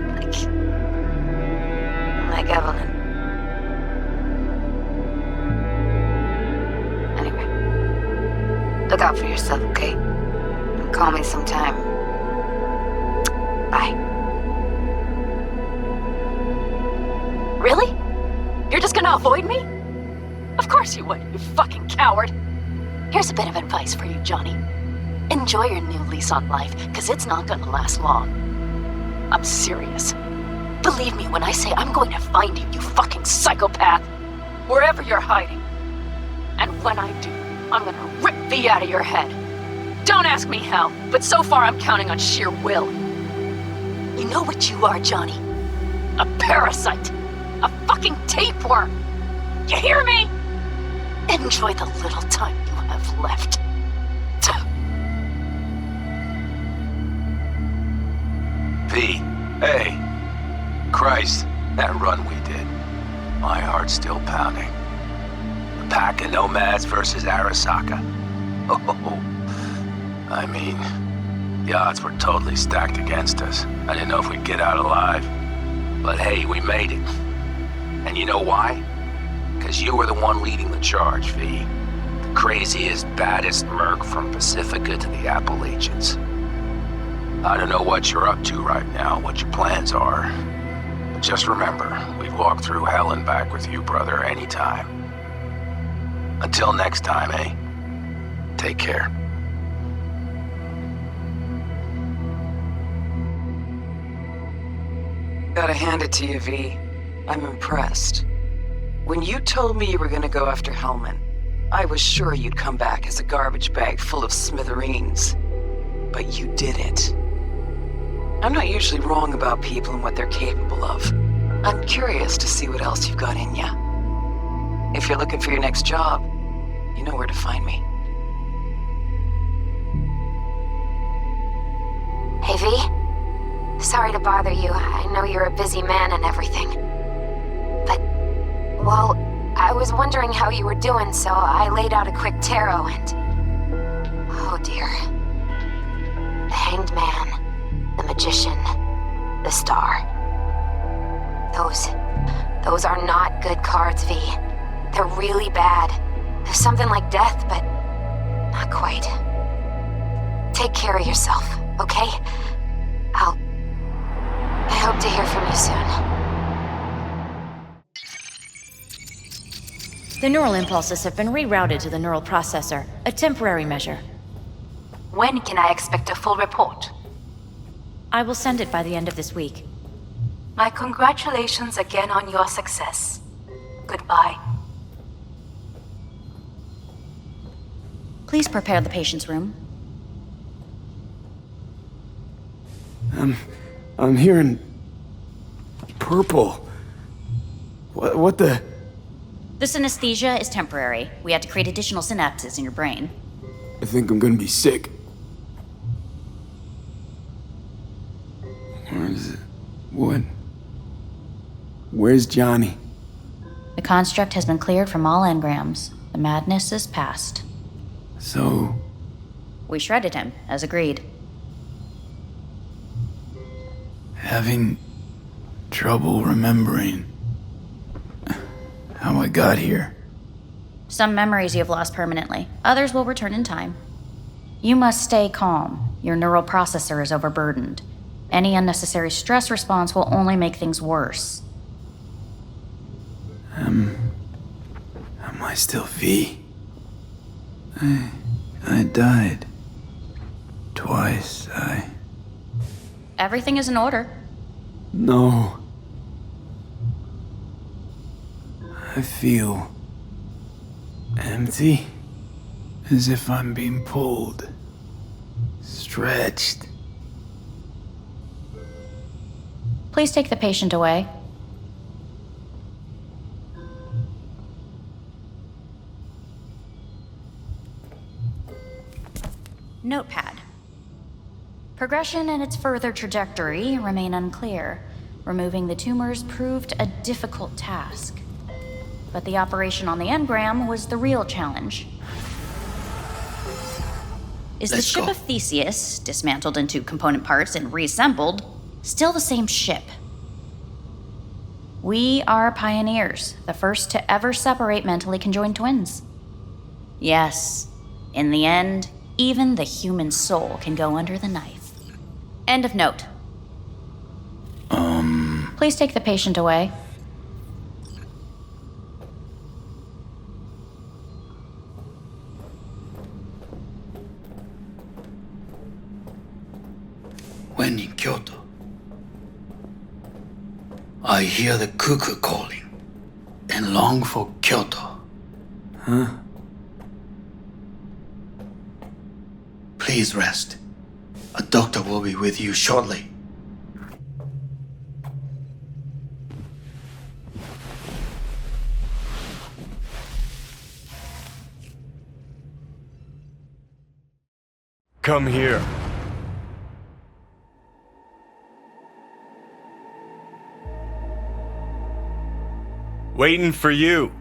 like Evelyn. Anyway, look out for yourself, okay? And call me sometime. Bye. Really? You're just gonna avoid me? Of course you would, you fucking coward. Here's a bit of advice for you, Johnny. Enjoy your new lease on life, because it's not gonna last long. I'm serious. Believe me when I say I'm going to find you, you fucking psychopath. Wherever you're hiding. And when I do, I'm gonna rip thee out of your head. Don't ask me how, but so far I'm counting on sheer will. You know what you are, Johnny? A parasite. A fucking tapeworm. You hear me? Enjoy the little time you have left. V, hey. Christ, that run we did. My heart's still pounding. The pack of nomads versus Arasaka. Oh, I mean, the odds were totally stacked against us. I didn't know if we'd get out alive. But hey, we made it. And you know why? Because you were the one leading the charge, V. The craziest, baddest merc from Pacifica to the Appalachians. I don't know what you're up to right now, what your plans are. But just remember, we'd walk through hell and back with you, brother, anytime. Until next time, eh? Take care. Gotta hand it to you, V. I'm impressed. When you told me you were gonna go after Hellman, I was sure you'd come back as a garbage bag full of smithereens. But you didn't. I'm not usually wrong about people and what they're capable of. I'm curious to see what else you've got in ya. If you're looking for your next job, you know where to find me. Hey, V. Sorry to bother you. I know you're a busy man and everything. But, well, I was wondering how you were doing, so I laid out a quick tarot and... Oh dear. The Hanged Man. The Magician, the Star. Those are not good cards, V. They're really bad. There's something like death, but not quite. Take care of yourself, okay? I hope to hear from you soon. The neural impulses have been rerouted to the neural processor, a temporary measure. When can I expect a full report? I will send it by the end of this week. My congratulations again on your success. Goodbye. Please prepare the patient's room. I'm hearing... purple. What the... The synesthesia is temporary. We had to create additional synapses in your brain. I think I'm gonna be sick. Where is it? What? Where's Johnny? The construct has been cleared from all engrams. The madness is past. So... We shredded him, as agreed. Having trouble remembering how I got here. Some memories you have lost permanently. Others will return in time. You must stay calm. Your neural processor is overburdened. Any unnecessary stress response will only make things worse. Am I still V? I died. Twice, Everything is in order. No. I feel... empty. As if I'm being pulled. Stretched. Please take the patient away. Notepad. Progression and its further trajectory remain unclear. Removing the tumors proved a difficult task. But the operation on the engram was the real challenge. Is the ship of Theseus, dismantled into component parts and reassembled, still the same ship? We are pioneers, the first to ever separate mentally conjoined twins. Yes, in the end, even the human soul can go under the knife. End of note. Please take the patient away. When in Kyoto, I hear the cuckoo calling and long for Kyoto. Huh? Please rest. A doctor will be with you shortly. Come here. Waiting for you.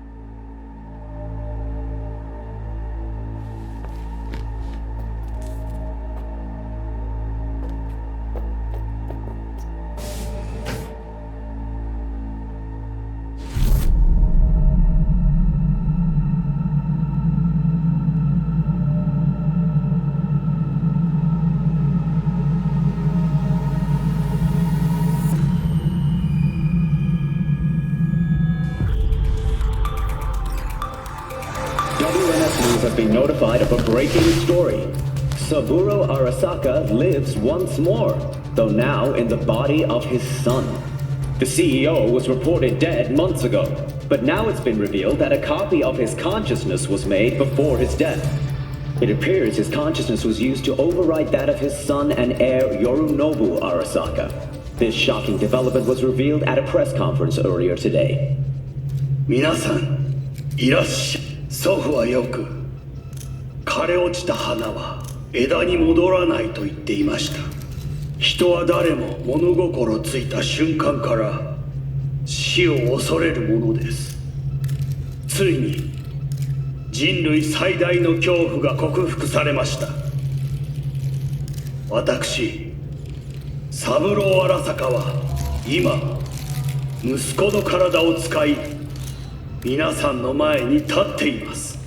Have been notified of a breaking story. Saburo Arasaka lives once more, though now in the body of his son. The CEO was reported dead months ago, but now it's been revealed that a copy of his consciousness was made before his death. It appears his consciousness was used to override that of his son and heir Yorinobu Arasaka. This shocking development was revealed at a press conference earlier today. 皆さん、いらっしゃい。祖父はよく、枯れ落ちた花は枝に戻らないと言っていました。人は誰も物心ついた瞬間から死を恐れるものです。ついに人類最大の恐怖が克服されました。私、三郎荒坂は今、息子の体を使い、皆さんの前に立っています。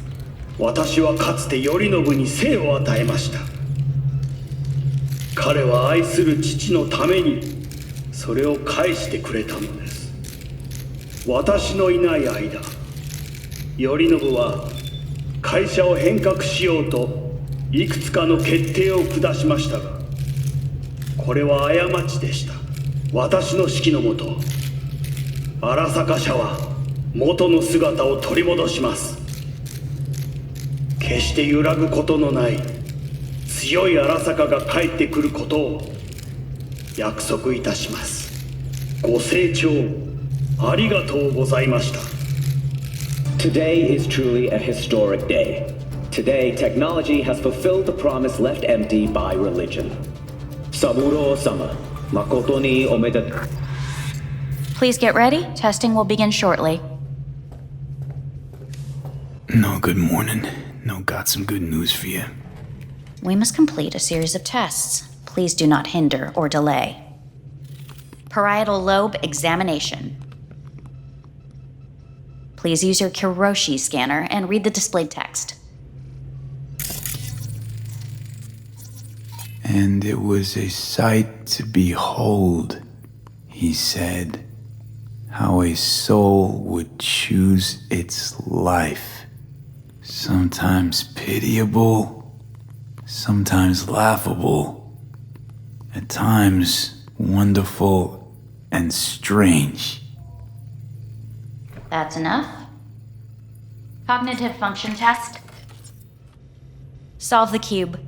私はかつて頼信に生を与えました。彼は愛する父のためにそれを返してくれたのです。私のいない間、頼信は会社を変革しようといくつかの決定を下しましたが、これは過ちでした。私の指揮のもと、荒坂社は元の姿を取り戻します。決して揺らぐことのない強い荒坂が帰ってくることを約束いたします。ご清聴ありがとうございました。 Today is truly a historic day. Today, technology has fulfilled the promise left empty by religion. Saburo-sama, makoto ni omedetou. Please get ready. Testing will begin shortly. No, good morning. No, got some good news for you. We must complete a series of tests. Please do not hinder or delay. Parietal lobe examination. Please use your Kiroshi scanner and read the displayed text. And it was a sight to behold, he said, how a soul would choose its life. Sometimes pitiable, sometimes laughable, at times wonderful and strange. That's enough. Cognitive function test. Solve the cube.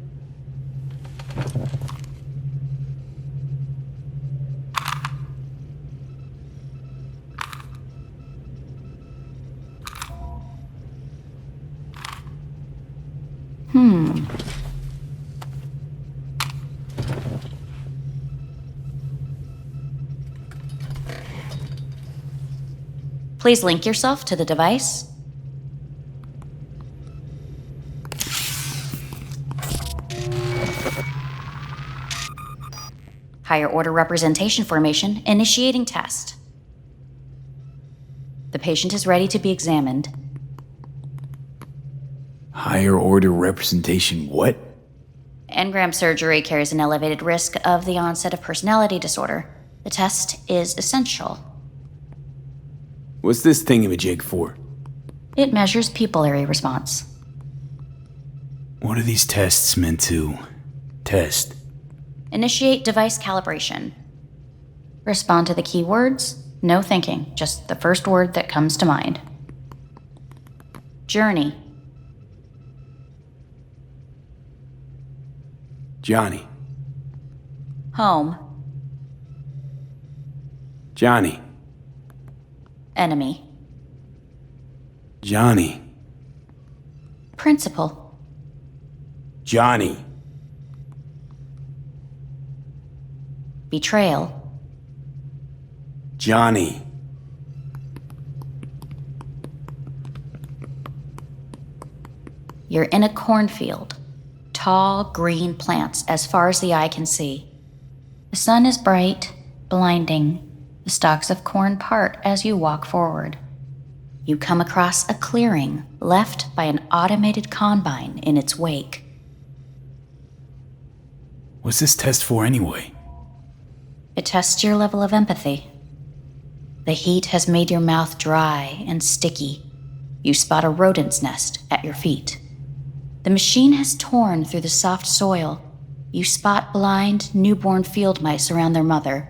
Please link yourself to the device. Higher order representation formation initiating test. The patient is ready to be examined. Higher order representation what? Engram surgery carries an elevated risk of the onset of personality disorder. The test is essential. What's this thingamajig for? It measures pupillary response. What are these tests meant to test? Initiate device calibration. Respond to the keywords. No thinking, just the first word that comes to mind. Journey. Johnny. Home. Johnny. Enemy. Johnny. Principal. Johnny. Betrayal. Johnny. You're in a cornfield. Tall, green plants as far as the eye can see. The sun is bright, blinding. The stalks of corn part as you walk forward. You come across a clearing left by an automated combine in its wake. What's this test for anyway? It tests your level of empathy. The heat has made your mouth dry and sticky. You spot a rodent's nest at your feet. The machine has torn through the soft soil. You spot blind, newborn field mice around their mother.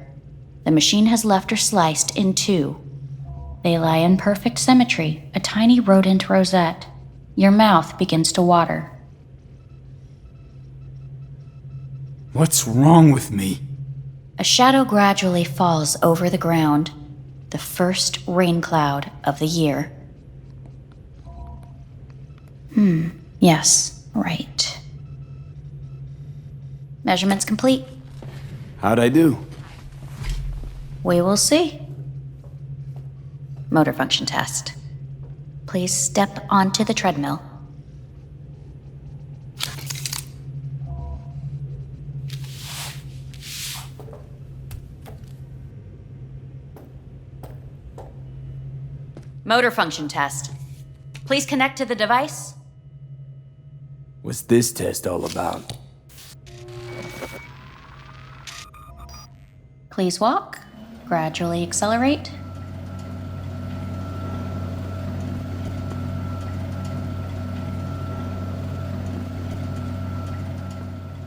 The machine has left her sliced in two. They lie in perfect symmetry, a tiny rodent rosette. Your mouth begins to water. What's wrong with me? A shadow gradually falls over the ground. The first rain cloud of the year. Yes, right. Measurements complete. How'd I do? We will see. Motor function test. Please step onto the treadmill. Motor function test. Please connect to the device. What's this test all about? Please walk. Gradually accelerate.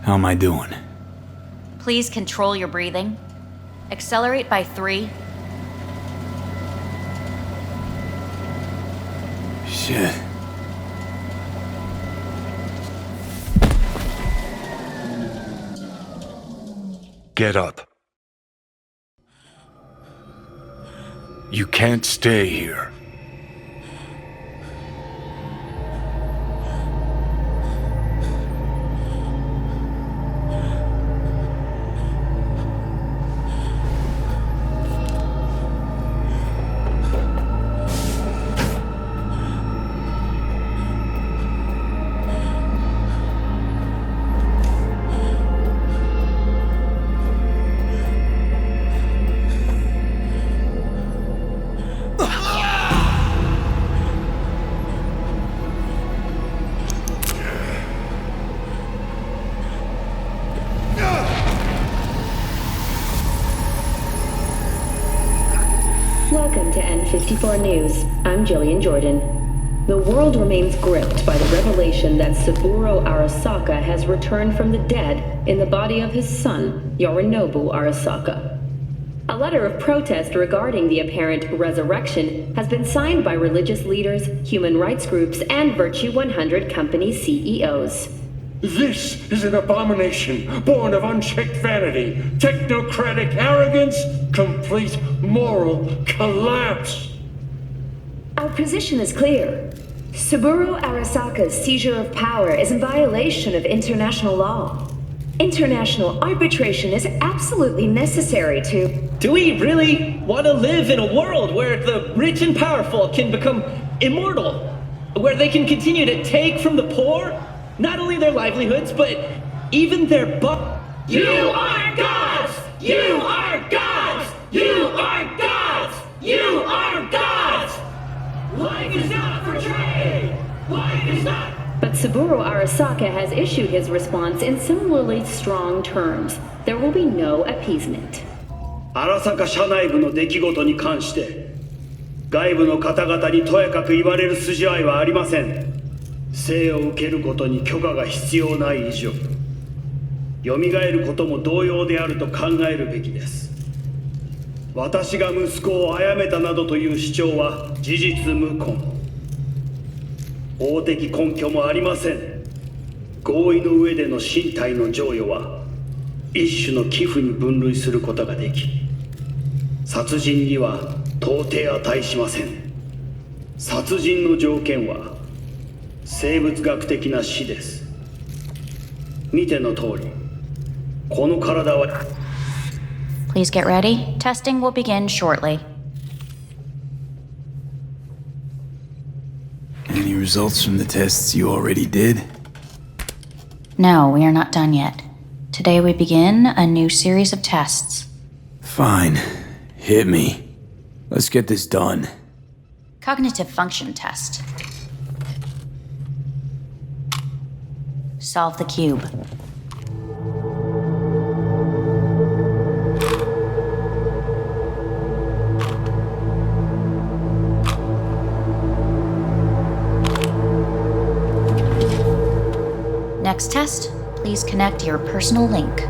How am I doing? Please control your breathing. Accelerate by 3. Shit. Get up. You can't stay here. Welcome to N54 News. I'm Jillian Jordan. The world remains gripped by the revelation that Saburo Arasaka has returned from the dead in the body of his son, Yorinobu Arasaka. A letter of protest regarding the apparent resurrection has been signed by religious leaders, human rights groups, and Virtue 100 company CEOs. This is an abomination born of unchecked vanity, technocratic arrogance, complete moral collapse. Our position is clear. Saburo Arasaka's seizure of power is in violation of international law. International arbitration is absolutely necessary to... Do we really want to live in a world where the rich and powerful can become immortal? Where they can continue to take from the poor? Not only their livelihoods, but even their You are gods! You are gods! You are gods! You are gods! But Saburo Arasaka has issued his response in similarly strong terms. There will be no appeasement. 荒坂社内部の出来事に関して外部の方々にとやかく言われる筋合いはありません。生を受けることに許可が必要ない以上、蘇ることも同様であると考えるべきです。私が息子を殺めたなどという主張は事実無根。法的根拠もありません。合意の上での身体の贈与は一種の寄付に分類することができ、殺人には到底値しません。殺人の条件は生物学的な死です。見ての通り、この体は Please get ready. Testing will begin shortly. Any results from the tests you already did? No, we are not done yet. Today we begin a new series of tests. Fine. Hit me. Let's get this done. Cognitive function test. Solve the cube. Next test, please connect your personal link.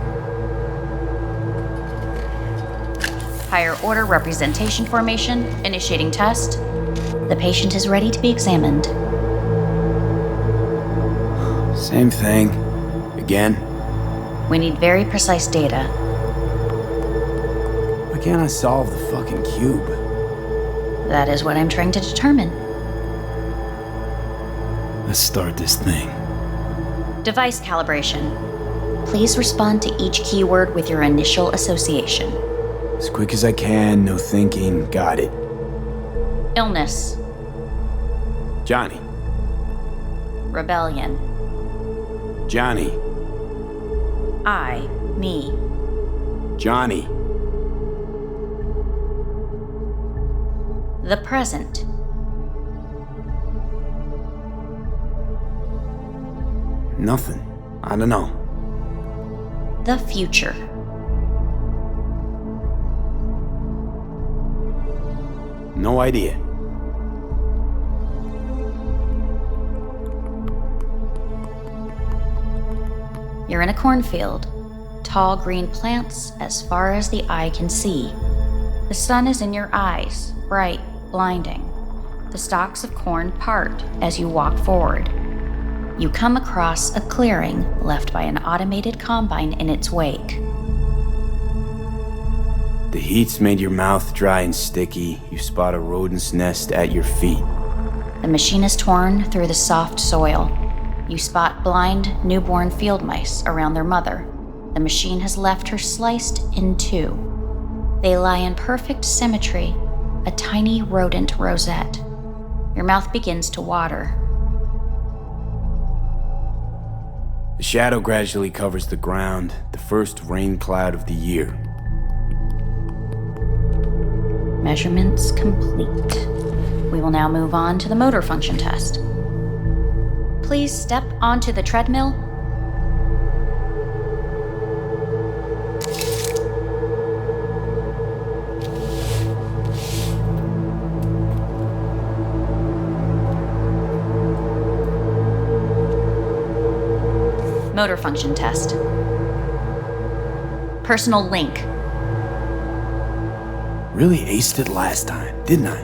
Higher order representation formation, initiating test. The patient is ready to be examined. Same thing. Again? We need very precise data. Why can't I solve the fucking cube? That is what I'm trying to determine. Let's start this thing. Device calibration. Please respond to each keyword with your initial association. As quick as I can, no thinking. Got it. Illness. Johnny. Rebellion. Johnny. I. Me. Johnny. The present. Nothing. I don't know. The future. No idea. You're in a cornfield. Tall green plants as far as the eye can see. The sun is in your eyes, bright, blinding. The stalks of corn part as you walk forward. You come across a clearing left by an automated combine in its wake. The heat's made your mouth dry and sticky. You spot a rodent's nest at your feet. The machine is torn through the soft soil. You spot blind, newborn field mice around their mother. The machine has left her sliced in two. They lie in perfect symmetry, a tiny rodent rosette. Your mouth begins to water. The shadow gradually covers the ground, the first rain cloud of the year. Measurements complete. We will now move on to the motor function test. Please step onto the treadmill. Motor function test. Personal link. Really aced it last time, didn't I?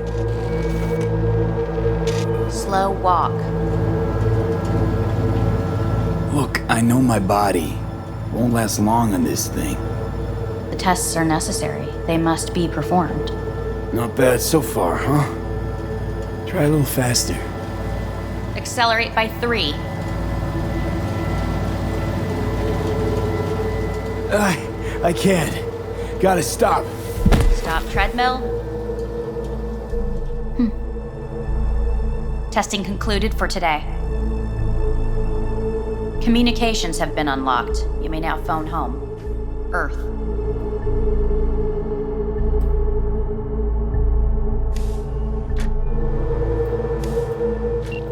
Slow walk. Look, I know my body. Won't last long on this thing. The tests are necessary. They must be performed. Not bad so far, huh? Try a little faster. Accelerate by 3. I can't. Gotta stop. Stop treadmill. Testing concluded for today. Communications have been unlocked. You may now phone home. Earth.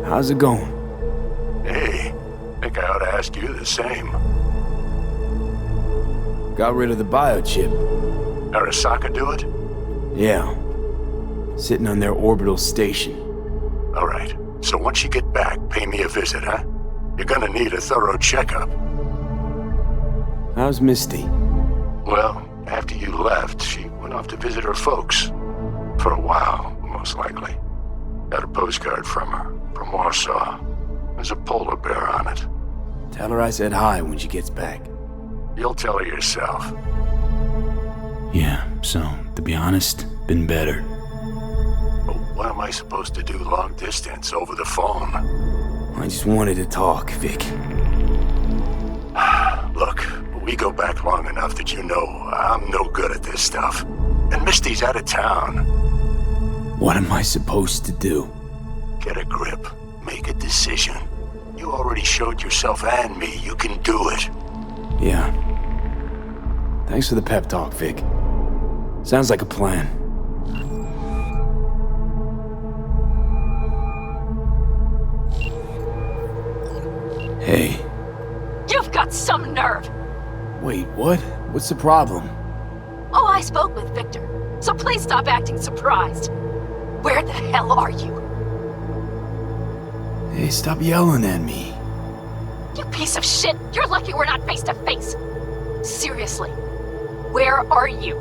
How's it going? the same. Got rid of the biochip. Arasaka do it? Yeah. Sitting on their orbital station. Alright, so once you get back, pay me a visit, huh? You're gonna need a thorough checkup. How's Misty? Well, after you left, she went off to visit her folks. For a while, most likely. Got a postcard from her, from Warsaw. There's a polar bear on it. Tell her I said hi when she gets back. You'll tell her yourself. Yeah, so, to be honest, been better. But what am I supposed to do long distance over the phone? I just wanted to talk, Vic. Look, we go back long enough that you know I'm no good at this stuff. And Misty's out of town. What am I supposed to do? Get a grip. Make a decision. You already showed yourself and me you can do it. Yeah. Thanks for the pep talk, Vic. Sounds like a plan. Hey. You've got some nerve! Wait, what? What's the problem? Oh, I spoke with Victor, so please stop acting surprised. Where the hell are you? Hey, stop yelling at me. You piece of shit! You're lucky we're not face to face! Seriously, where are you?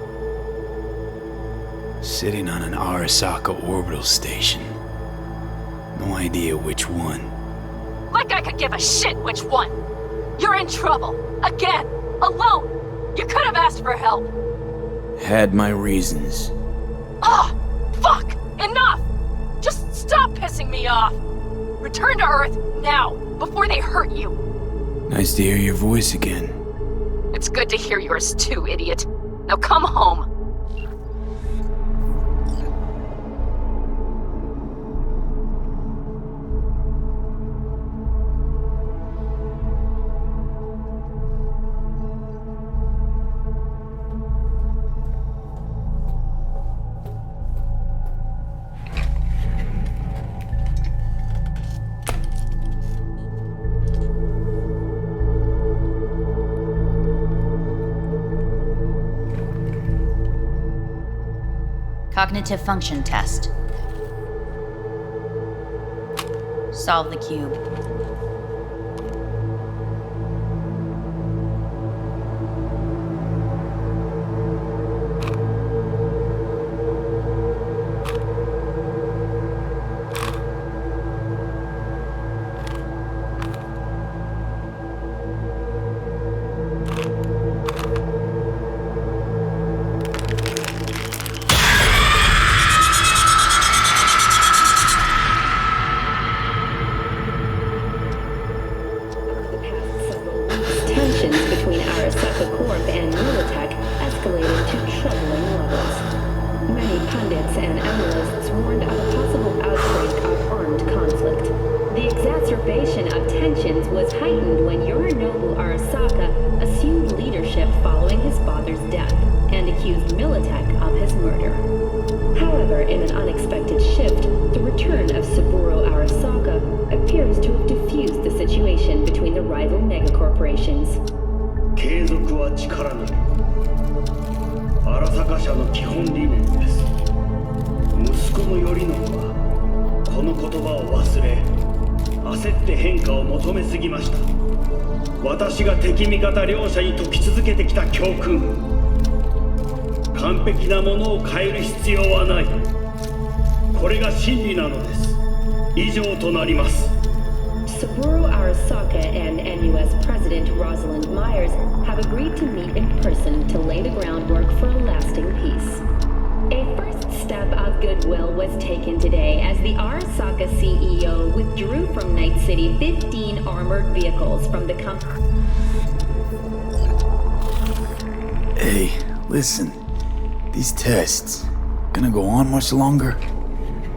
Sitting on an Arasaka orbital station. No idea which one. Like I could give a shit which one! You're in trouble! Again! Alone! You could have asked for help! Had my reasons. Ah! Fuck! Enough! Just stop pissing me off! Return to Earth, now, before they hurt you! Nice to hear your voice again. It's good to hear yours too, idiot. Now come home! Cognitive function test. Solve the cube. Tensions between Arasaka Corp and Militech escalated to troubling levels. Many pundits and analysts warned of a possible outbreak of armed conflict. The exacerbation of tensions was heightened when Yorinobu Arasaka assumed leadership following his father's death and accused Militech of his murder. However, in an unexpected shift, the return of Saburo Arasaka appears to have diffused the situation between the rival megacorporations. 継続は力なり。荒坂社の基本理念です。息子の頼信はこの言葉を忘れ、焦って変化を求めすぎました。私が敵味方両者に説き続けてきた教訓。完璧なものを変える必要はない。これが真理なのです。以上となります。 Saburo Arasaka and NUS President Rosalind Myers have agreed to meet in person to lay the groundwork for a lasting peace. A first step of goodwill was taken today as the Arasaka CEO withdrew from Night City 15 armored vehicles from the company. Hey, listen. These tests, gonna go on much longer?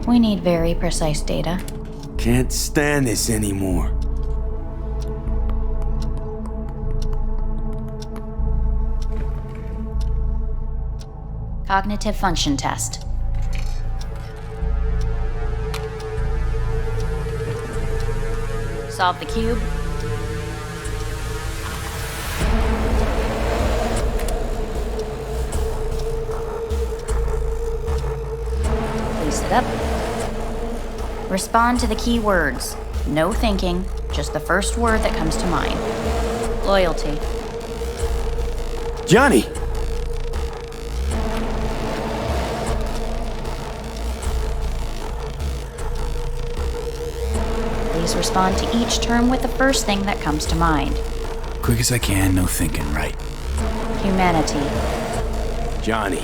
We need very precise data. Can't stand this anymore. Cognitive function test. Solve the cube. sit up. Respond to the key words. No thinking, just the first word that comes to mind. Loyalty. Johnny! Please respond to each term with the first thing that comes to mind. Quick as I can, no thinking, right? Humanity. Johnny.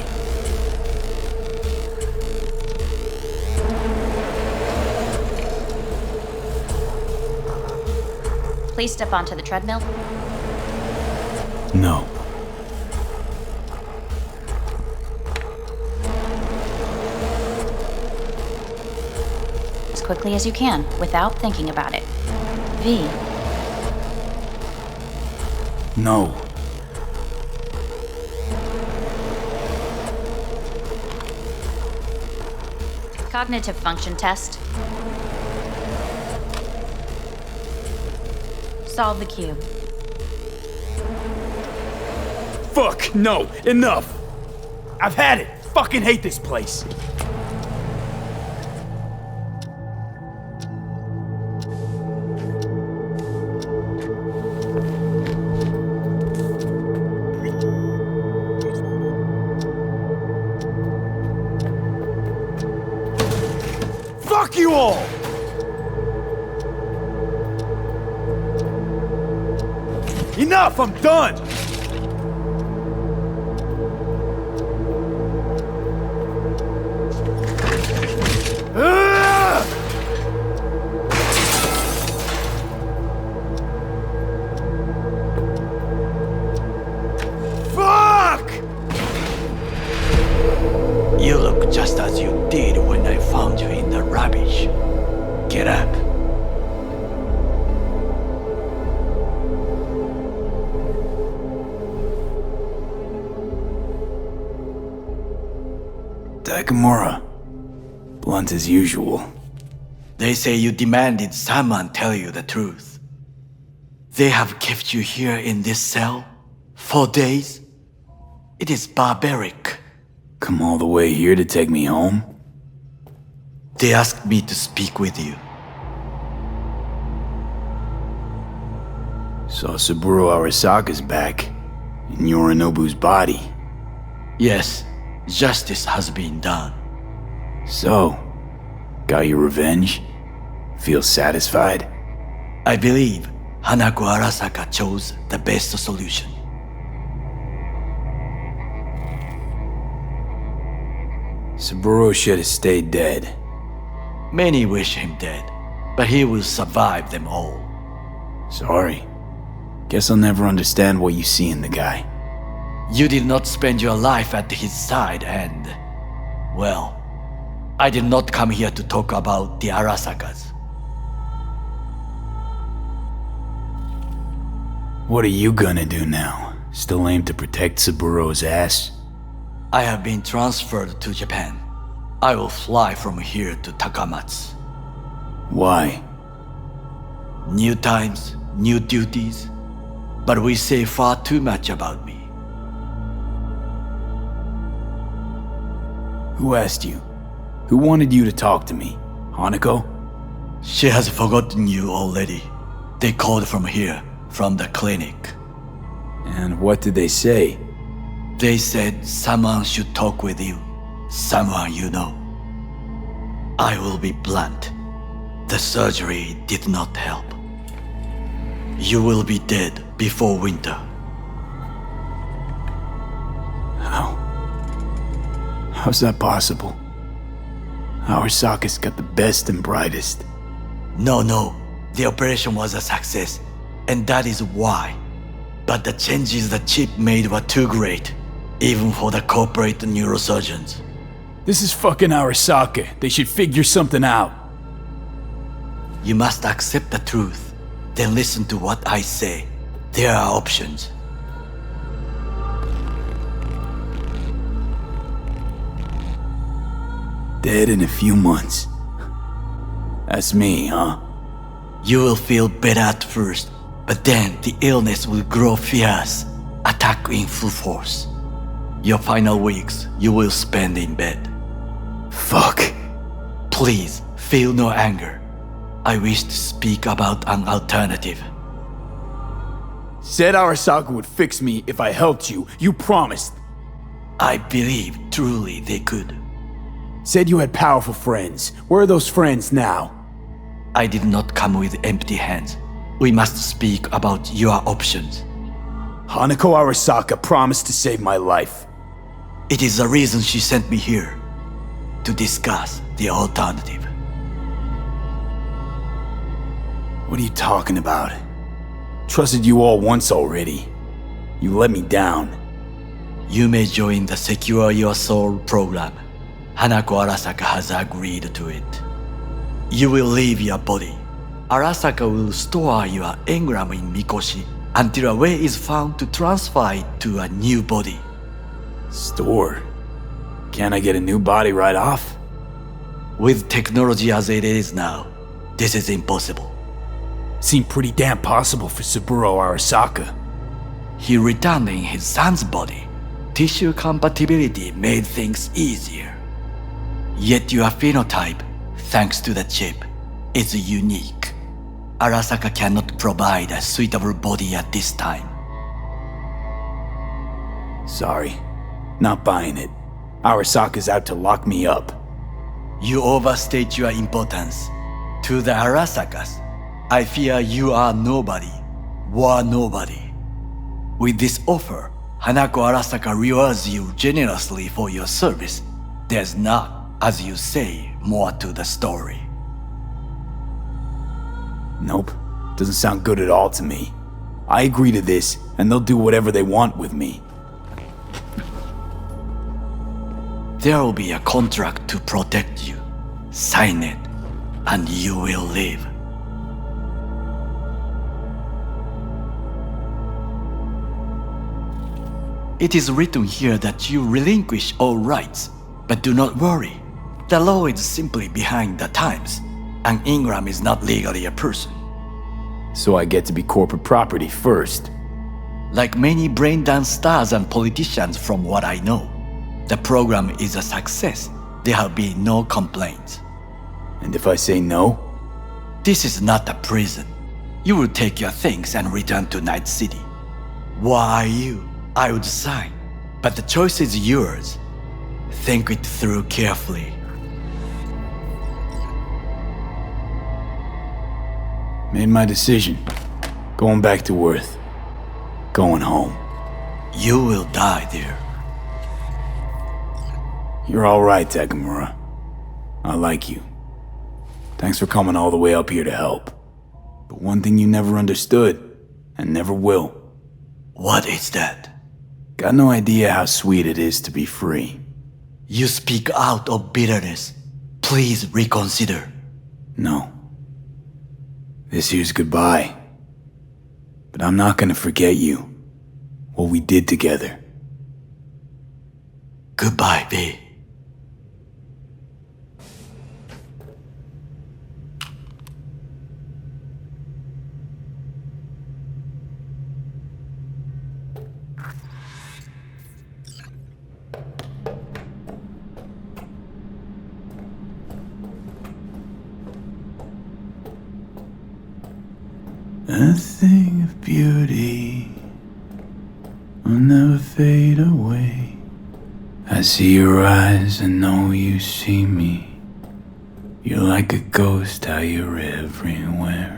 Please step onto the treadmill. No. As quickly as you can, without thinking about it. V. No. Cognitive function test. Solve the cube. Fuck, no, enough! I've had it! Fucking hate this place! Fuck you all! Enough, I'm done! Fuck! You look just as you did when I found you in the rubbish. Get up. Takemura. Blunt as usual. They say you demanded someone tell you the truth. They have kept you here in this cell 4 days? It is barbaric. Come all the way here to take me home? They asked me to speak with you. So Saburo Arasaka's back, in Yorinobu's body. Yes, justice has been done. So, got your revenge? Feel satisfied? I believe Hanako Arasaka chose the best solution. Saburo should have stayed dead. Many wish him dead, but he will survive them all. Sorry. Guess I'll never understand what you see in the guy. You did not spend your life at his side and... well, I did not come here to talk about the Arasakas. What are you gonna do now? Still aim to protect Saburo's ass? I have been transferred to Japan. I will fly from here to Takamatsu. Why? New times, new duties. But we say far too much about me. Who asked you? Who wanted you to talk to me? Hanako? She has forgotten you already. They called from here, from the clinic. And what did they say? They said someone should talk with you. Someone you know. I will be blunt. The surgery did not help. You will be dead before winter. How? How's that possible? Arasaka's got the best and brightest. No. The operation was a success, and that is why. But the changes the chip made were too great, even for the corporate neurosurgeons. This is fucking Arasaka. They should figure something out. You must accept the truth, then listen to what I say. There are options. Dead in a few months. That's me, huh? You will feel better at first, but then the illness will grow fierce, attack in full force. Your final weeks you will spend in bed. Fuck. Please, feel no anger. I wish to speak about an alternative. Said Arasaka would fix me if I helped you. You promised. I believe truly they could. Said you had powerful friends. Where are those friends now? I did not come with empty hands. We must speak about your options. Hanako Arasaka promised to save my life. It is the reason she sent me here. To discuss the alternative. What are you talking about? Trusted you all once already. You let me down. You may join the Secure Your Soul program. Hanako Arasaka has agreed to it. You will leave your body. Arasaka will store your engram in Mikoshi until a way is found to transfer it to a new body. Store? Can't I get a new body right off? With technology as it is now, this is impossible. Seemed pretty damn possible for Saburo Arasaka. He returned in his son's body. Tissue compatibility made things easier. Yet your phenotype, thanks to the chip, is unique. Arasaka cannot provide a suitable body at this time. Sorry, not buying it. Arasaka's out to lock me up. You overstate your importance. To the Arasakas, I fear you are nobody, were nobody. With this offer, Hanako Arasaka rewards you generously for your service. There's not, as you say, more to the story. Nope, doesn't sound good at all to me. I agree to this, and they'll do whatever they want with me. There will be a contract to protect you. Sign it, and you will live. It is written here that you relinquish all rights, but do not worry. The law is simply behind the times. An engram is not legally a person. So I get to be corporate property first. Like many brain dance stars and politicians from what I know, the program is a success. There have been no complaints. And if I say no? This is not a prison. You will take your things and return to Night City. Why you? I would sign, but the choice is yours. Think it through carefully. Made my decision. Going back to Earth. Going home. You will die there. You're all right, Takemura. I like you. Thanks for coming all the way up here to help. But one thing you never understood, and never will. What is that? Got no idea how sweet it is to be free. You speak out of bitterness. Please reconsider. No. This here's goodbye. But I'm not gonna forget you. What we did together. Goodbye, V. A thing of beauty will never fade away. I see your eyes and know you see me. You're like a ghost, how you're everywhere.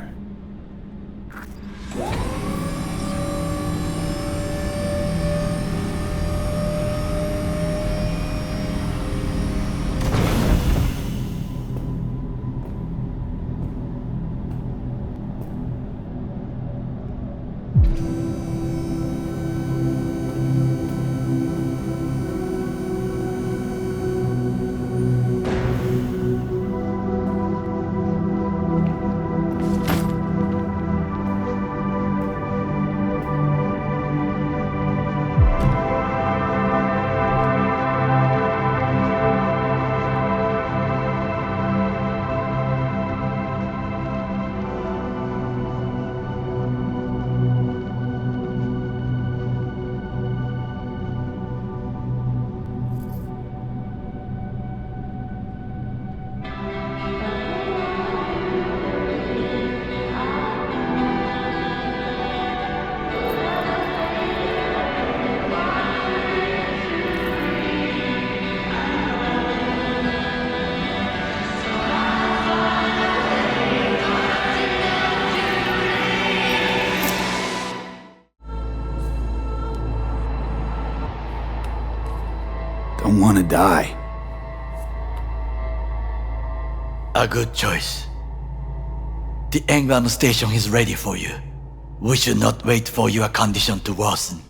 die. A good choice. The England station is ready for you. We should not wait for your condition to worsen.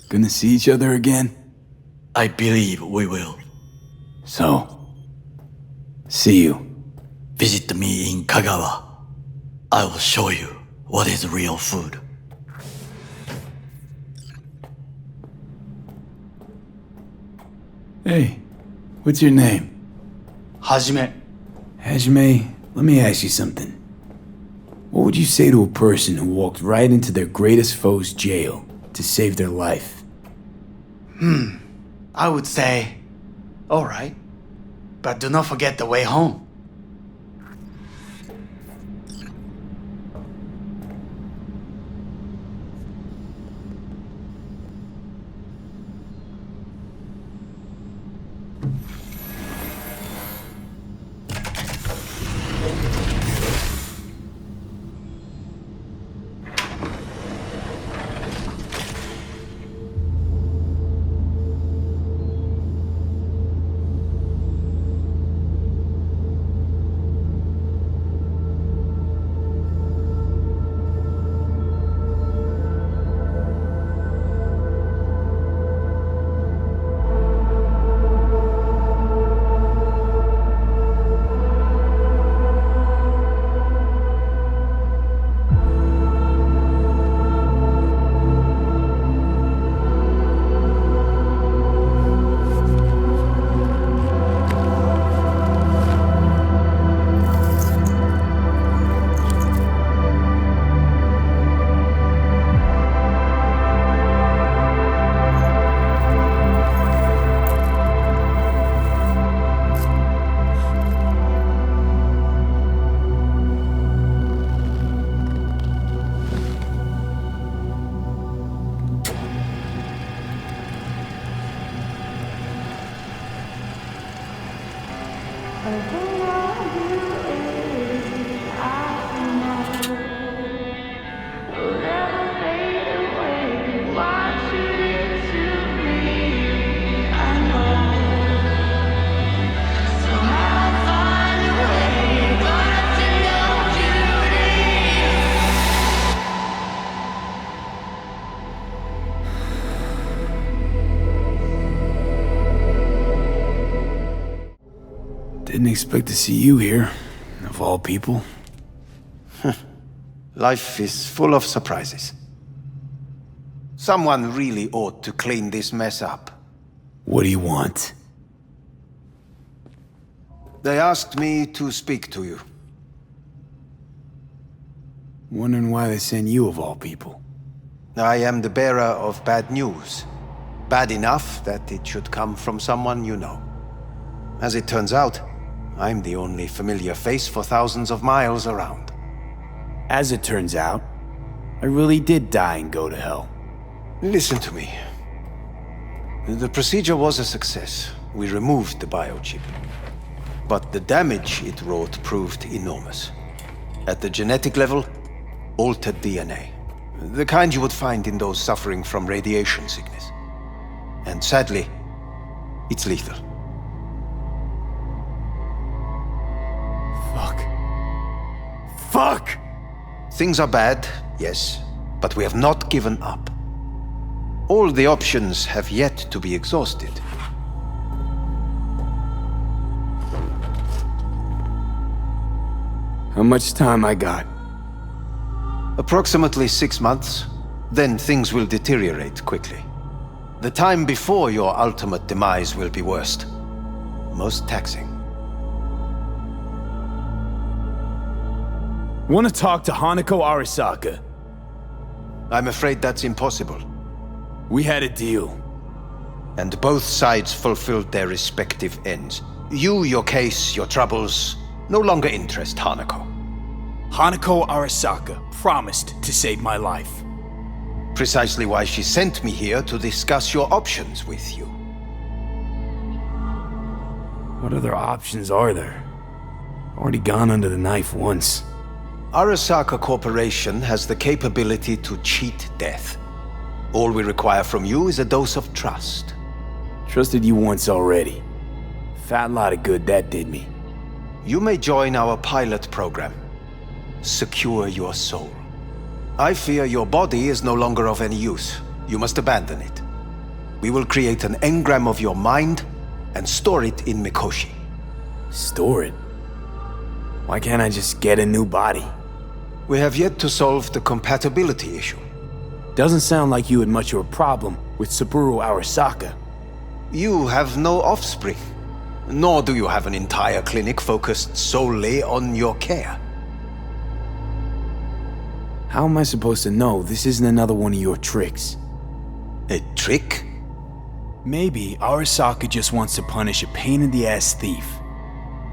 Gonna see each other again? I believe we will. So, see you. Visit me in Kagawa. I will show you what is real food. Hey, what's your name? Hajime. Hajime, let me ask you something. What would you say to a person who walked right into their greatest foe's jail to save their life? I would say, alright, but do not forget the way home. Didn't expect to see you here, of all people. Life is full of surprises. Someone really ought to clean this mess up. What do you want? They asked me to speak to you. Wondering why they sent you of all people. I am the bearer of bad news. Bad enough that it should come from someone you know. As it turns out, I'm the only familiar face for thousands of miles around. As it turns out, I really did die and go to hell. Listen to me. The procedure was a success. We removed the biochip. But the damage it wrought proved enormous. At the genetic level, altered DNA. The kind you would find in those suffering from radiation sickness. And sadly, it's lethal. Fuck! Things are bad, yes, but we have not given up. All the options have yet to be exhausted. How much time I got? Approximately 6 months, then things will deteriorate quickly. The time before your ultimate demise will be worst. Most taxing. Want to talk to Hanako Arasaka. I'm afraid that's impossible. We had a deal. And both sides fulfilled their respective ends. You, your case, your troubles, no longer interest Hanako. Hanako Arasaka promised to save my life. Precisely why she sent me here to discuss your options with you. What other options are there? Already gone under the knife once. Arasaka Corporation has the capability to cheat death. All we require from you is a dose of trust. Trusted you once already. Fat lot of good that did me. You may join our pilot program. Secure your soul. I fear your body is no longer of any use. You must abandon it. We will create an engram of your mind and store it in Mikoshi. Store it? Why can't I just get a new body? We have yet to solve the compatibility issue. Doesn't sound like you had much of a problem with Saburo Arasaka. You have no offspring, nor do you have an entire clinic focused solely on your care. How am I supposed to know this isn't another one of your tricks? A trick? Maybe Arasaka just wants to punish a pain-in-the-ass thief.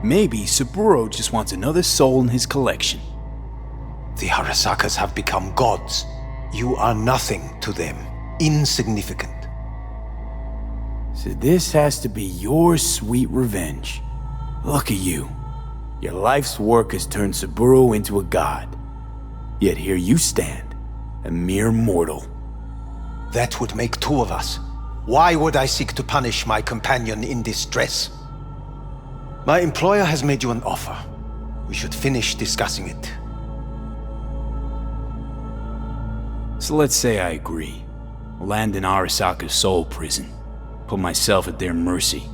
Maybe Saburo just wants another soul in his collection. The Arasakas have become gods. You are nothing to them. Insignificant. So this has to be your sweet revenge. Look at you. Your life's work has turned Saburo into a god. Yet here you stand, a mere mortal. That would make two of us. Why would I seek to punish my companion in distress? My employer has made you an offer. We should finish discussing it. So let's say I agree. Land in Arasaka's soul prison. Put myself at their mercy.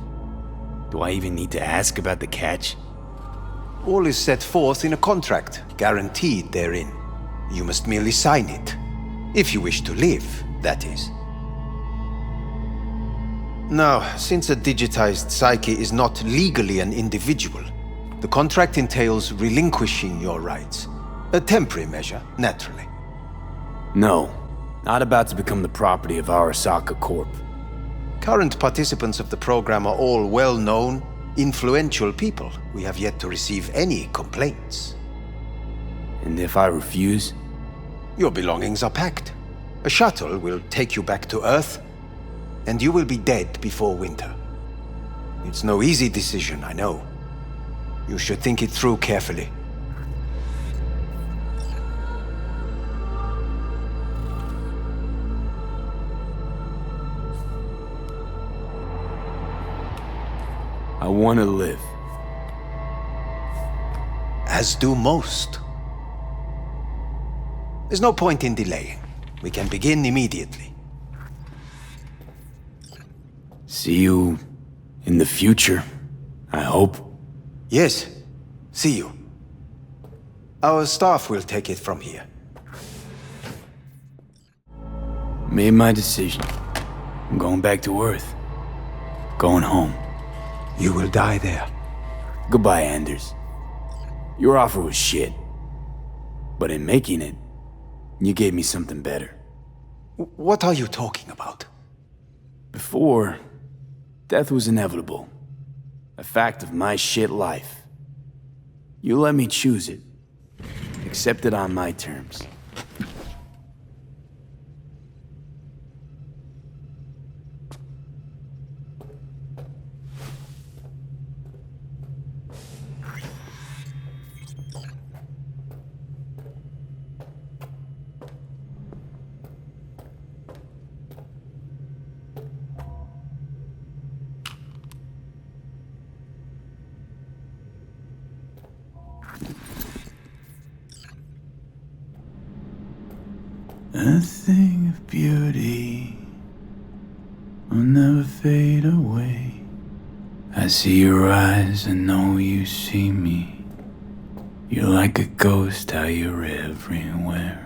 Do I even need to ask about the catch? All is set forth in a contract, guaranteed therein. You must merely sign it. If you wish to live, that is. Now, since a digitized psyche is not legally an individual, the contract entails relinquishing your rights. A temporary measure, naturally. No, not about to become the property of Arasaka Corp. Current participants of the program are all well-known, influential people. We have yet to receive any complaints. And if I refuse? Your belongings are packed. A shuttle will take you back to Earth, and you will be dead before winter. It's no easy decision, I know. You should think it through carefully. I want to live. As do most. There's no point in delaying. We can begin immediately. See you in the future, I hope. Yes, see you. Our staff will take it from here. Made my decision. I'm going back to Earth. Going home. You will die there. Goodbye, Anders. Your offer was shit. But in making it, you gave me something better. What are you talking about? Before, death was inevitable. A fact of my shit life. You let me choose it. Accept it on my terms. A thing of beauty will never fade away. I see your eyes, I know you see me. You're like a ghost, how you're everywhere.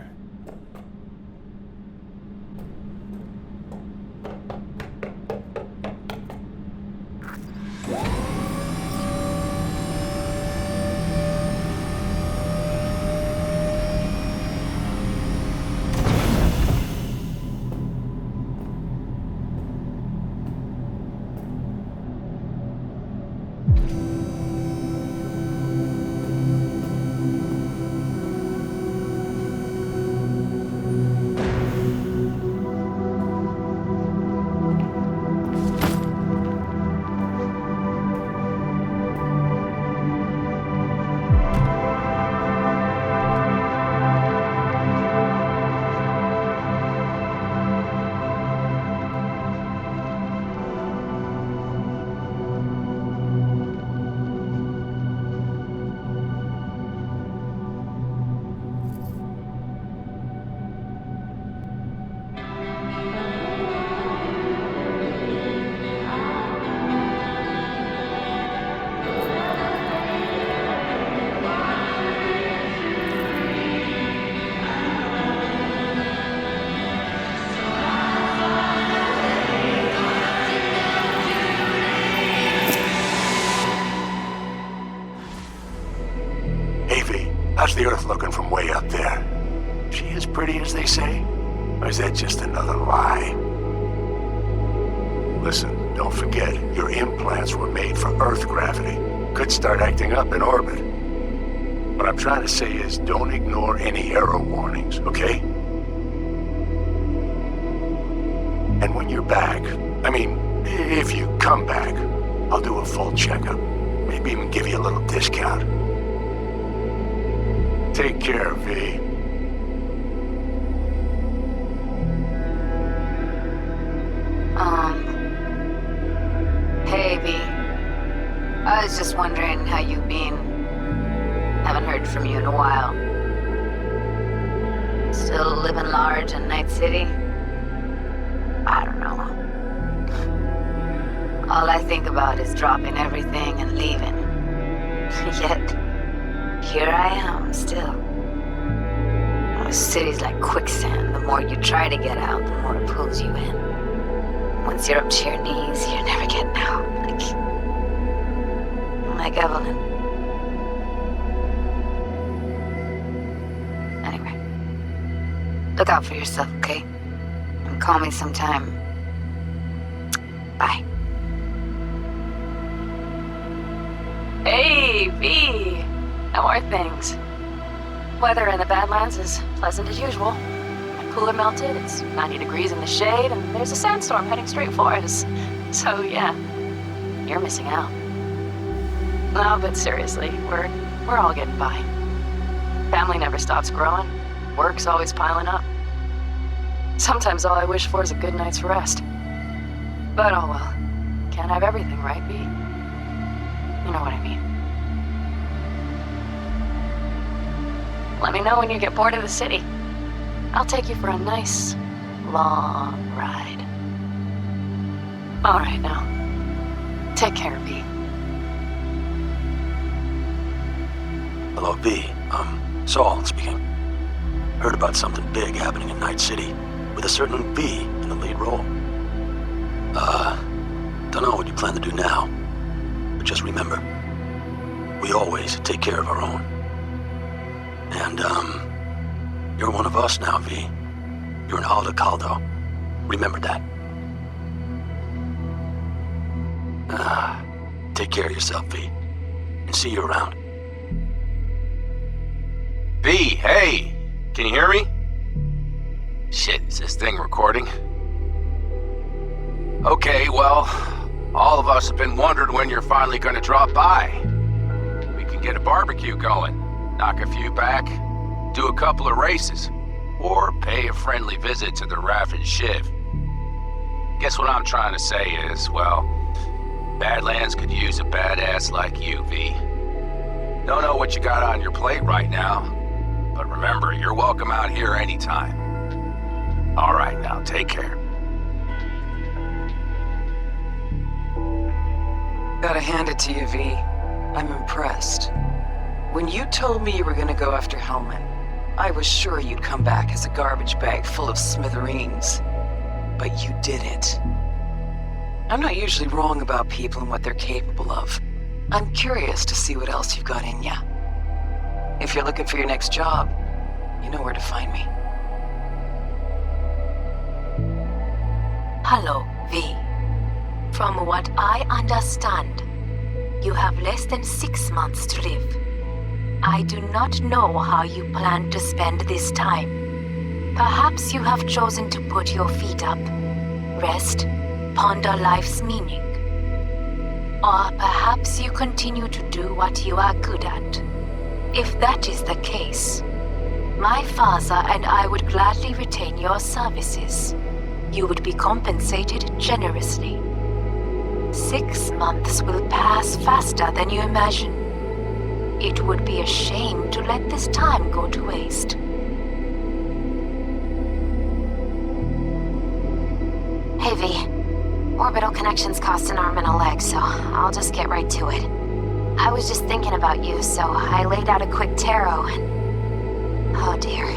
Earth looking from way up there. She as pretty as they say? Or is that just another lie? Listen, don't forget, your implants were made for Earth gravity. Could start acting up in orbit. What I'm trying to say is, don't ignore any error warnings, okay? And when you're back, I mean, if you come back, I'll do a full checkup. Maybe even give you a little discount. Take care, V. Hey, V. I was just wondering how you've been. Haven't heard from you in a while. Still living large in Night City? I don't know. All I think about is dropping everything and leaving. Yet, here I am, still. Oh, city's like quicksand. The more you try to get out, the more it pulls you in. Once you're up to your knees, you're never getting out. Like Evelyn. Anyway, look out for yourself, okay? And call me sometime. Bye. Hey, V! How are things? Weather in the Badlands is pleasant as usual. My cooler melted, it's 90 degrees in the shade, and there's a sandstorm heading straight for us. So yeah, you're missing out. No, but seriously, we're all getting by. Family never stops growing. Work's always piling up. Sometimes all I wish for is a good night's rest. But oh well. Can't have everything, right, V? You know what I mean. Let me know when you get bored of the city. I'll take you for a nice, long ride. All right, now. Take care, V. Hello, V. Saul speaking. Heard about something big happening in Night City, with a certain V in the lead role. Don't know what you plan to do now, but just remember, we always take care of our own. And, you're one of us now, V. You're an Aldecaldo. Remember that. Take care of yourself, V. And see you around. V, hey! Can you hear me? Shit, is this thing recording? Okay, well, all of us have been wondering when you're finally gonna drop by. We can get a barbecue going, knock a few back, do a couple of races, or pay a friendly visit to the Raff and Shiv. Guess what I'm trying to say is, well, Badlands could use a badass like you, V. Don't know what you got on your plate right now, but remember, you're welcome out here anytime. All right, now, take care. Gotta hand it to you, V. I'm impressed. When you told me you were gonna go after Hellman, I was sure you'd come back as a garbage bag full of smithereens. But you did it. I'm not usually wrong about people and what they're capable of. I'm curious to see what else you've got in ya. If you're looking for your next job, you know where to find me. Hello, V. From what I understand, you have less than 6 months to live. I do not know how you plan to spend this time. Perhaps you have chosen to put your feet up, rest, ponder life's meaning. Or perhaps you continue to do what you are good at. If that is the case, my father and I would gladly retain your services. You would be compensated generously. 6 months will pass faster than you imagine. It would be a shame to let this time go to waste. Hey, V. Orbital connections cost an arm and a leg, so I'll just get right to it. I was just thinking about you, so I laid out a quick tarot and... oh dear.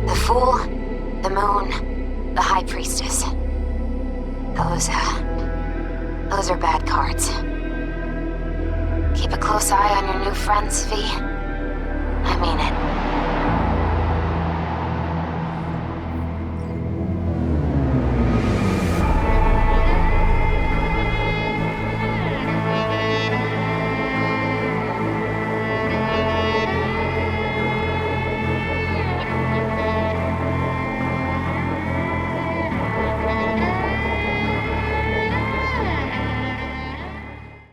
The Fool, the Moon, the High Priestess. Those are bad cards. Keep a close eye on your new friends, V. I mean it.